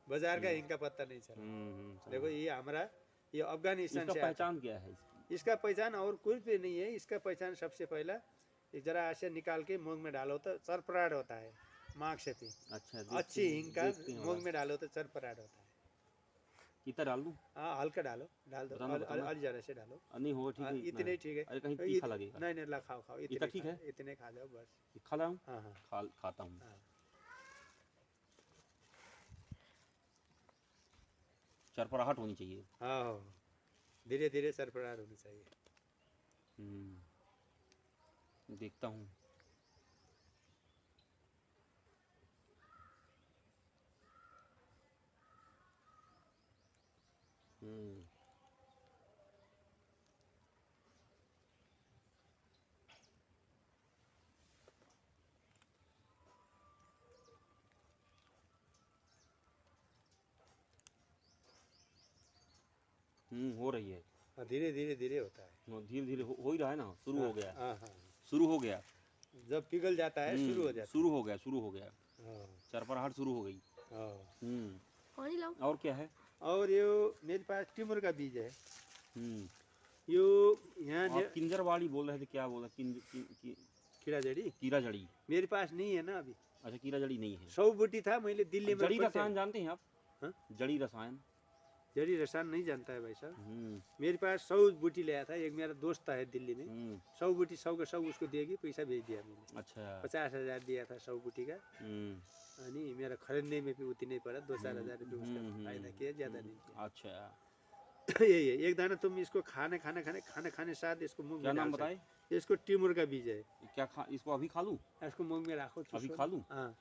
बाजार का हींग का पत्ता नहीं चला। समझ देखो गया। ये हमारा, ये अफगानिस्तान इसका से आता है। पहचान क्या है इसकी? इसका पहचान और कुछ भी नहीं है। इसका पहचान सबसे पहला, जरा ऐसे निकाल के मूंग में डालो तो चरपराट होता है, मार्क से भी अच्छा, अच्छी हींग का देखते हैं मूंग में डालो तो चरपराट होता है। कितना डाल दूँ? हाँ, हल्का डालो, डाल दो, बताना, बताना। और जरा से डालो। नहीं होगा, ठीक हाँ, है, इतने ही ठीक है। अरे कहीं तीखा लगेगा। नहीं नहीं, ला खाओ खाओ, इतना ठीक है? इतने खा जाओ बस। खा रहा हूँ, हाँ हाँ खाता हूँ। हाँ। चरपराहट होनी चाहिए। हाँ, धीरे धीरे सरफरार होनी चाहिए। देखता हूँ। हो रही है, हाँ, धीरे धीरे धीरे होता है। धीरे धीरे हो ही रहा है ना, शुरू हो गया, हाँ हाँ, शुरू हो गया, जब पिघल जाता है शुरू हो जाता है। शुरू हो गया, शुरू हो गया। हाँ, चरपराहट शुरू हो गई। हाँ। पानी लाओ। और क्या है? और ये मेरे पास टिमर का बीज है। हम्म यो यहाँ आप किंजरवाड़ी बोल रहे थे, क्या बोल रहे? खीरा जड़ी कीरा जड़ी। मेरे पास नहीं है ना अभी। अच्छा, कीरा जड़ी नहीं है। 100 बूटी था, मैंने दिल्ली में जड़ी पढ़ते- रसायन जानते हैं आप? हाँ? जड़ी रसायन। जड़ी रसायन नहीं जानता है भाई साहब। मेरे पास 100 बूटी लाया था, एक मेरा दोस्त है दिल्ली में। 100 बूटी 100 का 100 उसको देगी, पैसा भेज दिया मैंने। अच्छा। 50,000 दिया था 100 बूटी का। अनि मेरा खरीदने में भी उतनी नहीं पड़ा, 2-4 हजार रुपये उसका फायदा किया, ज़्यादा नहीं किया। अच्छा, यही है, एक दाना तुम इसको खाने साथ इसको मुंह क्या में नाम डाल बताए? सकते। इसको टिमूर का बीज है। क्या इसको अभी खा लूं? इसको मुंह में रखो, अभी चूसो। खा लूं? हाँ,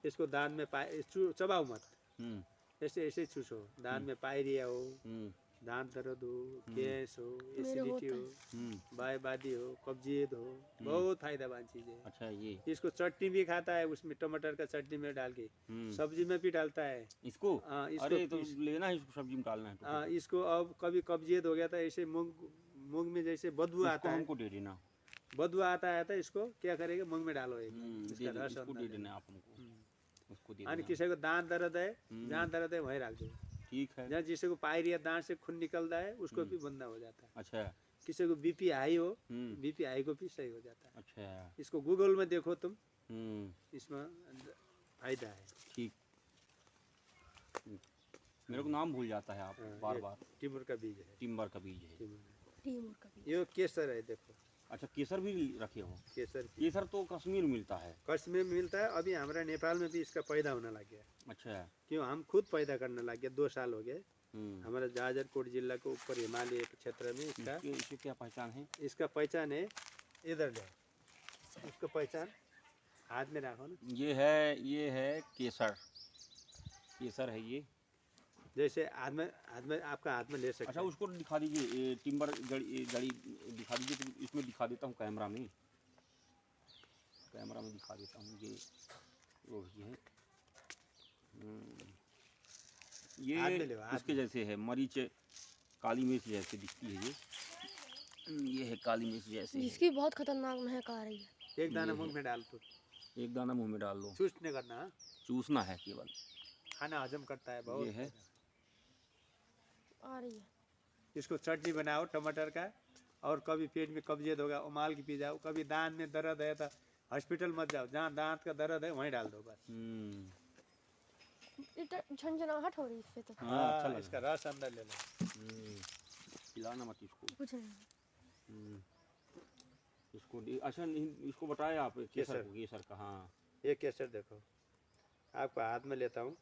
इसको दांत में पाए चबाओ मत, हम्म ऐसे ऐसे चूसो। दांत में पायरिया हो, हम्म दांत दर्द हो, गैस हो, मेरे एसिडिटी होता हो, हम्म बादी हो, कब्जियत हो, बहुत फायदेमंद चीज़ है। अच्छा, ये इसको चटनी भी खाता है, उसमें टमाटर का चटनी में डाल के, सब्जी में भी डालता है। इसको? इसको अरे तो लेना है, इसको सब्जी में डालना है तो। इसको अब कभी कब्जियत हो गया था, ऐसे मूंग में जैसे बदबू इसको आता है, हमको दे देना। बदबू आता है तो इसको क्या करेगा, मूंग में डालो एक इसका रस इसको अंदर दे डालो। देना आप हमको। उसको दे अनि देना। किसी को दांत दर्द है, दांत दर्द है वहीं रख दो। ठीक है। जहाँ जिसे को पायरिया दांत से खून निकलता है, उसको भी बंदा हो जाता है। अच्छा। किसी को बीपी हाई हो, हम्म बीपी हाई को भी सही हो जाता है। अच्छा। इसको गूगल में देखो तुम, इसमें फायदा है। ठीक। मेरे को नाम भूल जाता है आप बार ये बार। टिमर का बीज है। टिम्बर का बीज है। टीमूर का बीज। ये केसर है, देखो अच्छा, केसर भी रखे हो? केसर केसर तो कश्मीर में मिलता है। कश्मीर में मिलता है। अभी हमारा नेपाल में भी इसका पैदा होने लग गया। अच्छा। क्यों, हम खुद पैदा करने लग गए, 2 साल हो गए। हम्म हमारे जाजरकोट जिला के ऊपर हिमालय क्षेत्र में इसकी क्या पहचान है? इसका पहचान है, इधर ले इसको पहचान हाथ में रखो ना। ये है केसर। केसर है ये। जैसे हाथ में आपका हाथ में ले सकते अच्छा, उसको दिखा दीजिए, ये टिम्बर जड़ी दिखा दीजिए। तो इसमें दिखा देता हूँ कैमरा में दिखा देता हूँ। ये वो भी है। हाथ में ये ले, हाथ उसके जैसे है, मरीच काली मिर्च जैसे दिखती है ये है काली मिर्च जैसे है। जिसकी बहुत खतरनाक महक आ रही है। एक दाना ये मुंह में डाल दो, एक दाना मुंह में डाल दो। चूसने करना, हाँ? चूसना है केवल। खाना हजम करता है बहुत। ये है। आ रही है। इसको चटनी बनाओ टमाटर का, और कभी पेट में कब्जियत होगा उमाल के पी जाओ। कभी दांत में दर्द है तो हॉस्पिटल मत जाओ, जहाँ दांत का दर्द है वहीं डाल दो बस। झंझनाहट हो रही है इससे तो। हाँ, अच्छा लगा। इसका रस अंदर ले लो। पिलाना मत इसको। कुछ नहीं। इसको अच्छा इसको बताए आप, केसर को, केसर का। हाँ, ये केसर देखो, आपको हाथ में लेता हूँ।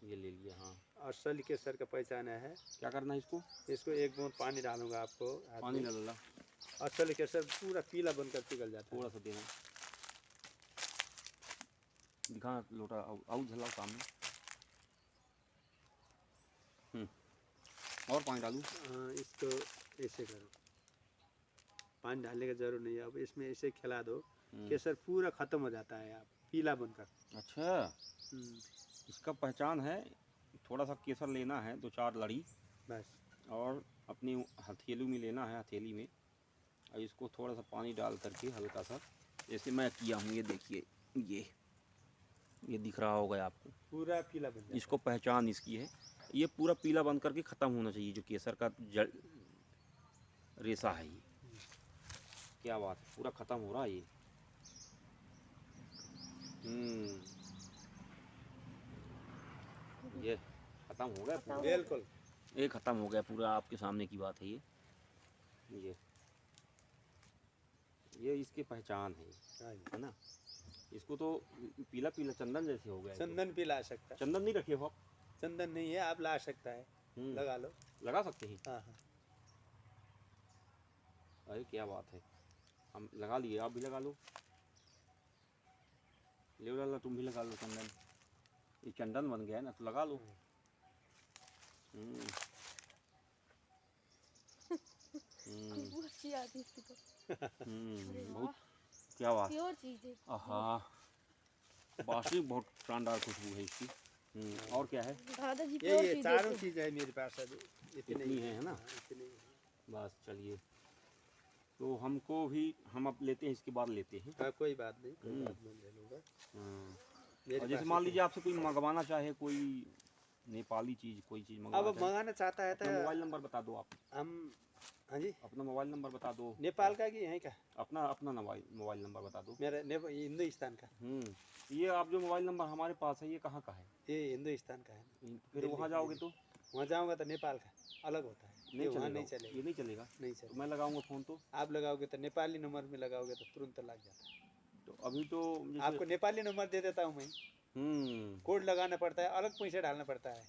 ये ले लिया। हाँ, असली केसर का पहचान है। क्या करना है इसको? इसको एक बूंद पानी डालूंगा आपको हाथ पानी में। डाल ला। असली केसर पूरा पीला बनकर पिघल जाता है। थोड़ा सा देना, दिखा लोटा आउ झलाओ सामने। और पानी डालूं? हाँ, इसको ऐसे करो, पानी डालने की जरूरत नहीं है। अब इसमें ऐसे खिला दो, केसर पूरा खत्म हो जाता है, आप पीला बनकर। अच्छा, इसका पहचान है। थोड़ा सा केसर लेना है, 2-4 लड़ी, बस। और अपनी हथेली में लेना है, हथेली में। और इसको थोड़ा सा पानी डाल करके हल्का सा, जैसे मैं किया हूँ। ये देखिए, ये दिख रहा होगा आपको, पूरा पीला बन जाता इसको पहचान इसकी है। ये पूरा पीला बन करके ख़त्म होना चाहिए, जो केसर का जड़ रेशा है। ये क्या बात है, पूरा ख़त्म हो रहा है ये। ये ख़त्म हो गया पूरा। है। बिल्कुल। ये ख़त्म हो गया पूरा, आपके सामने की बात है ये इसकी पहचान है। हाँ, है ना? इसको तो पीला पीला चंदन जैसे हो गया। चंदन भी ला सकता है। चंदन नहीं रखे हो आप? चंदन नहीं है, आप ला सकता है, लगा लो। लगा सकते हैं। हाँ हाँ। अरे क्या बात है, हम लगा लिए, आप भी लगा लो। ले ला, तुम भी लगा लो चंदन। ये चंदन बन गया है ना, तो लगा लो। खुशबू अच्छी आती है इसकी तो। अरे बहुत, वाह, क्या बात। प्योर चीज है। आहा, वाकई बहुत शानदार खुशबू है इसकी। और क्या है? दादाजी प्योर ये चीज चारों देते चीज़ है मेरे पास अभी। इतनी है ना? हाँ, इतनी है। बस चलिए, तो हमको भी, हम अब लेते हैं, इसके बाद लेते हैं। हाँ, कोई बात नहीं, कोई बात नहीं, ले लूँगा। मेरे और जैसे पास मान ही लीजिए आपसे कोई मंगवाना चाहे कोई नेपाली चीज़ कोई चीज़ अब मंगवाना चाहे, मंगाना चाहता है अपना तो मोबाइल नंबर बता दो आप, हम, हाँ जी, अपना मोबाइल नंबर बता दो, नेपाल का कि यहीं का? अपना अपना मोबाइल नंबर बता दो। मेरा हिंदुस्तान का। ये आप जो मोबाइल नंबर हमारे पास है ये कहाँ का है? ये हिंदुस्तान का है ना। फिर दिल्ली, वहाँ जाओगे दिल्ली। तो वहाँ जाऊँगा तो नेपाल का अलग होता है, ये नहीं वहाँ चलेगा, नहीं चलेगा। ये नहीं चलेगा। नहीं तो चलेगा। मैं लगाऊंगा फ़ोन तो आप लगाओगे तो नेपाली नंबर में लगाओगे तो तुरंत लग जाता है। तो अभी तो जैसे आपको नेपाली नंबर दे देता हूँ मैं, कोड लगाना पड़ता है, अलग पैसे डालना पड़ता है।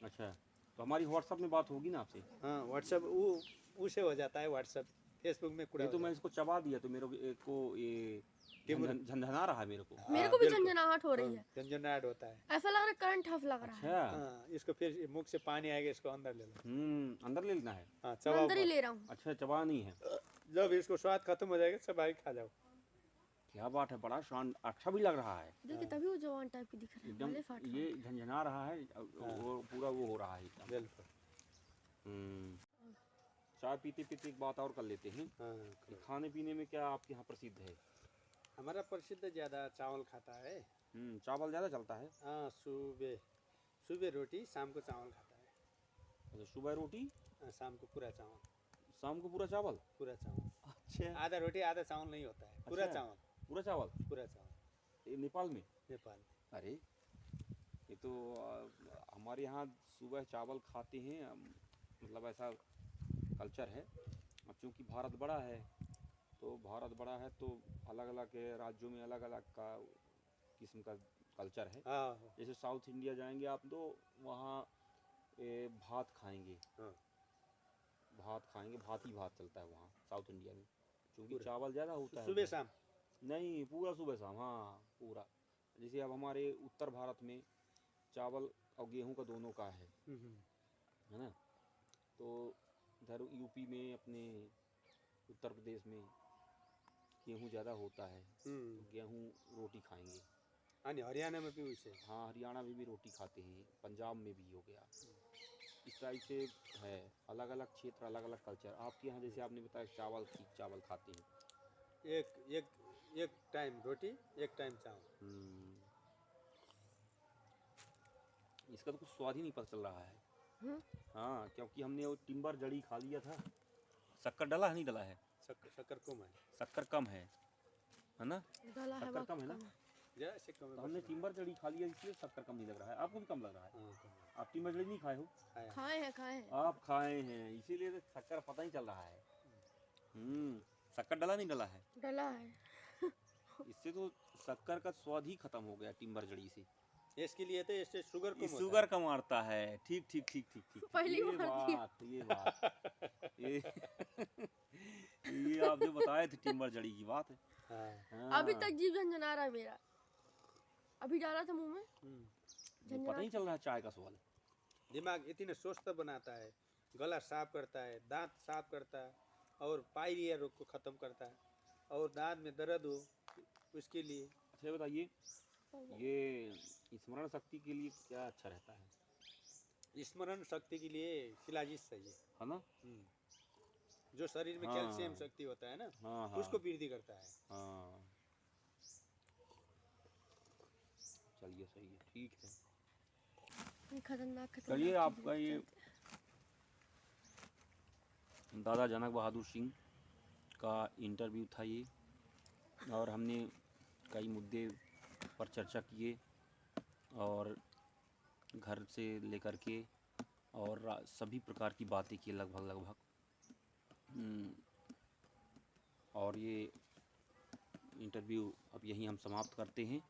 अच्छा, तो हमारी व्हाट्सएप में बात होगी ना आपसे? हाँ, व्हाट्सएप उसे हो जाता है, व्हाट्सएप फेसबुक में ये तो मैं इसको चबा दिया तो मेरे को ये झंझना रहा है मेरे को। मेरे को भी झंझनाहट हो रही है, झंझनाहट होता है। ऐसा लग रहा है करंट हफ लग रहा है। अच्छा, हाँ, इसको फिर मुख से पानी आएगा, इसको अंदर ले लो। अंदर ले लेना है। हाँ, मैं अंदर ही ले रहा हूँ। अच्छा, चबा नहीं है। जब इसको स्वाद खत्म हो जाएगा सब आके खा जाओ। क्या बात है, बड़ा शान अच्छा भी लग रहा है देखिए तभी वो जवान टाइप की दिख रहा है, एकदम। भले फाट ये झंझना रहा है, वो पूरा वो हो रहा है एकदम। बिल्कुल। चाय पीते पीते एक बात और कर लेते हैं। हाँ, खाने पीने में क्या आपके यहाँ प्रसिद्ध है? हमारा प्रसिद्ध ज़्यादा चावल खाता है। चावल ज़्यादा चलता है। हाँ, सुबह सुबह रोटी, शाम को चावल खाता है। अच्छा, सुबह रोटी, शाम को पूरा चावल। शाम को पूरा चावल। पूरा चावल। अच्छा, आधा रोटी आधा चावल नहीं होता है, पूरा अच्छा, चावल। पूरा चावल। पूरा चावल। ये नेपाल में? नेपाल। अरे ये तो हमारे यहाँ सुबह चावल खाते हैं, मतलब ऐसा कल्चर है। अब चूँकि भारत बड़ा है तो अलग अलग राज्यों में अलग अलग का किस्म का कल्चर है। हाँ, जैसे साउथ इंडिया जाएंगे आप तो वहाँ भात खाएंगे। हाँ। भात ही भात चलता है वहाँ साउथ इंडिया में, क्योंकि पूरा। चावल ज़्यादा होता है सुबह उधर। शाम। नहीं, पूरा सुबह शाम, हाँ पूरा। जैसे अब हमारे उत्तर भारत में चावल और गेहूं का दोनों का है ना? तो इधर यूपी में अपने उत्तर प्रदेश में गेहूं ज़्यादा होता है, तो गेहूं रोटी खाएंगे। हाँ, हरियाणा में भी वैसे। हाँ, हरियाणा में भी रोटी खाते हैं, पंजाब में भी हो गया। इस टाइप से है, अलग अलग क्षेत्र अलग अलग कल्चर। आपके यहाँ जैसे आपने बताया चावल खाते हैं। एक टाइम रोटी, एक टाइम चावल। इसका तो कुछ स्वाद ही नहीं पता चल रहा है। हाँ, क्योंकि हमने वो टिम्बर जड़ी खा लिया था। शक्कर डाला है नहीं डाला है? शक्कर कम है। शक्कर कम है ना? डाला है, शक्कर कम है ना? जरा से कम है। तो हमने टिम्बर जड़ी खा लिया इसलिए शक्कर कम नहीं लग रहा है। आपको भी कम लग रहा है? हाँ, कम है। आप टिम्बर जड़ी नहीं खाए हो? खाए हैं। आप खाए हैं इसीलिए तो शक्कर पता ही चल रहा है। शक्कर डाला नहीं डाला है? डाला है। इससे तो शक्कर का स्वाद ही खत्म हो गया टिम्बर जड़ी से। इसके लिए तो इससे शुगर कम होता है। शुगर कम मारता है। ठीक। पहली ये बात ये आप जो बताए थे टिम्बर जड़ी की बात है। हाँ। अभी तक जीभ झंझना रहा है मेरा, अभी डाला था मुंह में। पता नहीं चल रहा है चाय का स्वाद। दिमाग इतने स्वस्थ बनाता है, गला साफ करता है, दांत साफ करता है, और पायरिया रोग को खत्म करता है, और दांत में दर्द हो उसके लिए। अच्छा बताइए, ये स्मरण शक्ति के लिए क्या अच्छा रहता है? स्मरण शक्ति के लिए शिलाजीत सही है ना? जो शरीर में कैल्शियम शक्ति होता है ना, उसको वृद्धि करता है। हाँ, चलिए सही है, ठीक है। खतरनाक चलिए, आपका ये दादा जनक बहादुर सिंह का इंटरव्यू था ये, और हमने कई मुद्दे पर चर्चा किए, और घर से लेकर के और सभी प्रकार की बातें की लगभग। और ये इंटरव्यू अब यहीं हम समाप्त करते हैं,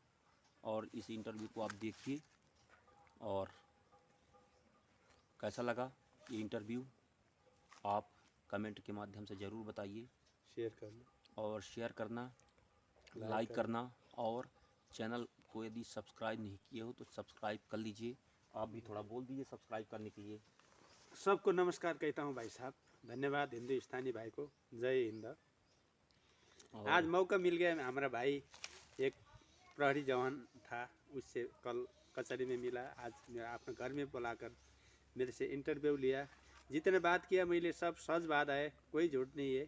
और इस इंटरव्यू को आप देखिए, और कैसा लगा ये इंटरव्यू आप कमेंट के माध्यम से ज़रूर बताइए। शेयर करना और शेयर करना, लाइक करना, और चैनल को यदि सब्सक्राइब नहीं किए हो तो सब्सक्राइब कर लीजिए। आप भी थोड़ा बोल दीजिए सब्सक्राइब करने के लिए। सबको नमस्कार कहता हूँ भाई साहब, धन्यवाद हिंदुस्तानी भाई को, जय हिंद। आज मौका मिल गया, हमारा भाई एक प्रहरी जवान था, उससे कल कचहरी में मिला, आज मेरा अपने घर में बुलाकर मेरे से इंटरव्यू लिया। जितने बात किया मैंने सब सच बात है, कोई झूठ नहीं है।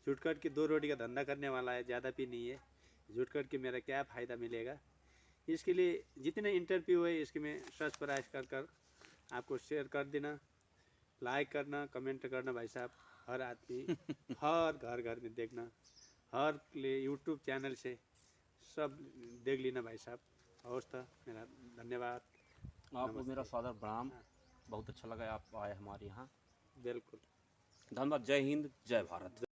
झूठ कर के 2 रोटी का धंधा करने वाला है, ज़्यादा भी नहीं है। झूठ करके मेरा क्या फ़ायदा मिलेगा। इसके लिए जितने इंटरव्यू है इसके में सर्च प्राइस कर आपको शेयर कर देना, लाइक करना, कमेंट करना भाई साहब। हर आदमी हर घर घर में देखना, हर यूट्यूब चैनल से सब देख लेना भाई साहब। अवस्था मेरा धन्यवाद। आपको नमस्ते। मेरा सादर प्रणाम। हाँ। बहुत अच्छा लगा आप आए हमारे यहाँ। बिल्कुल। धन्यवाद। जय हिंद, जय भारत।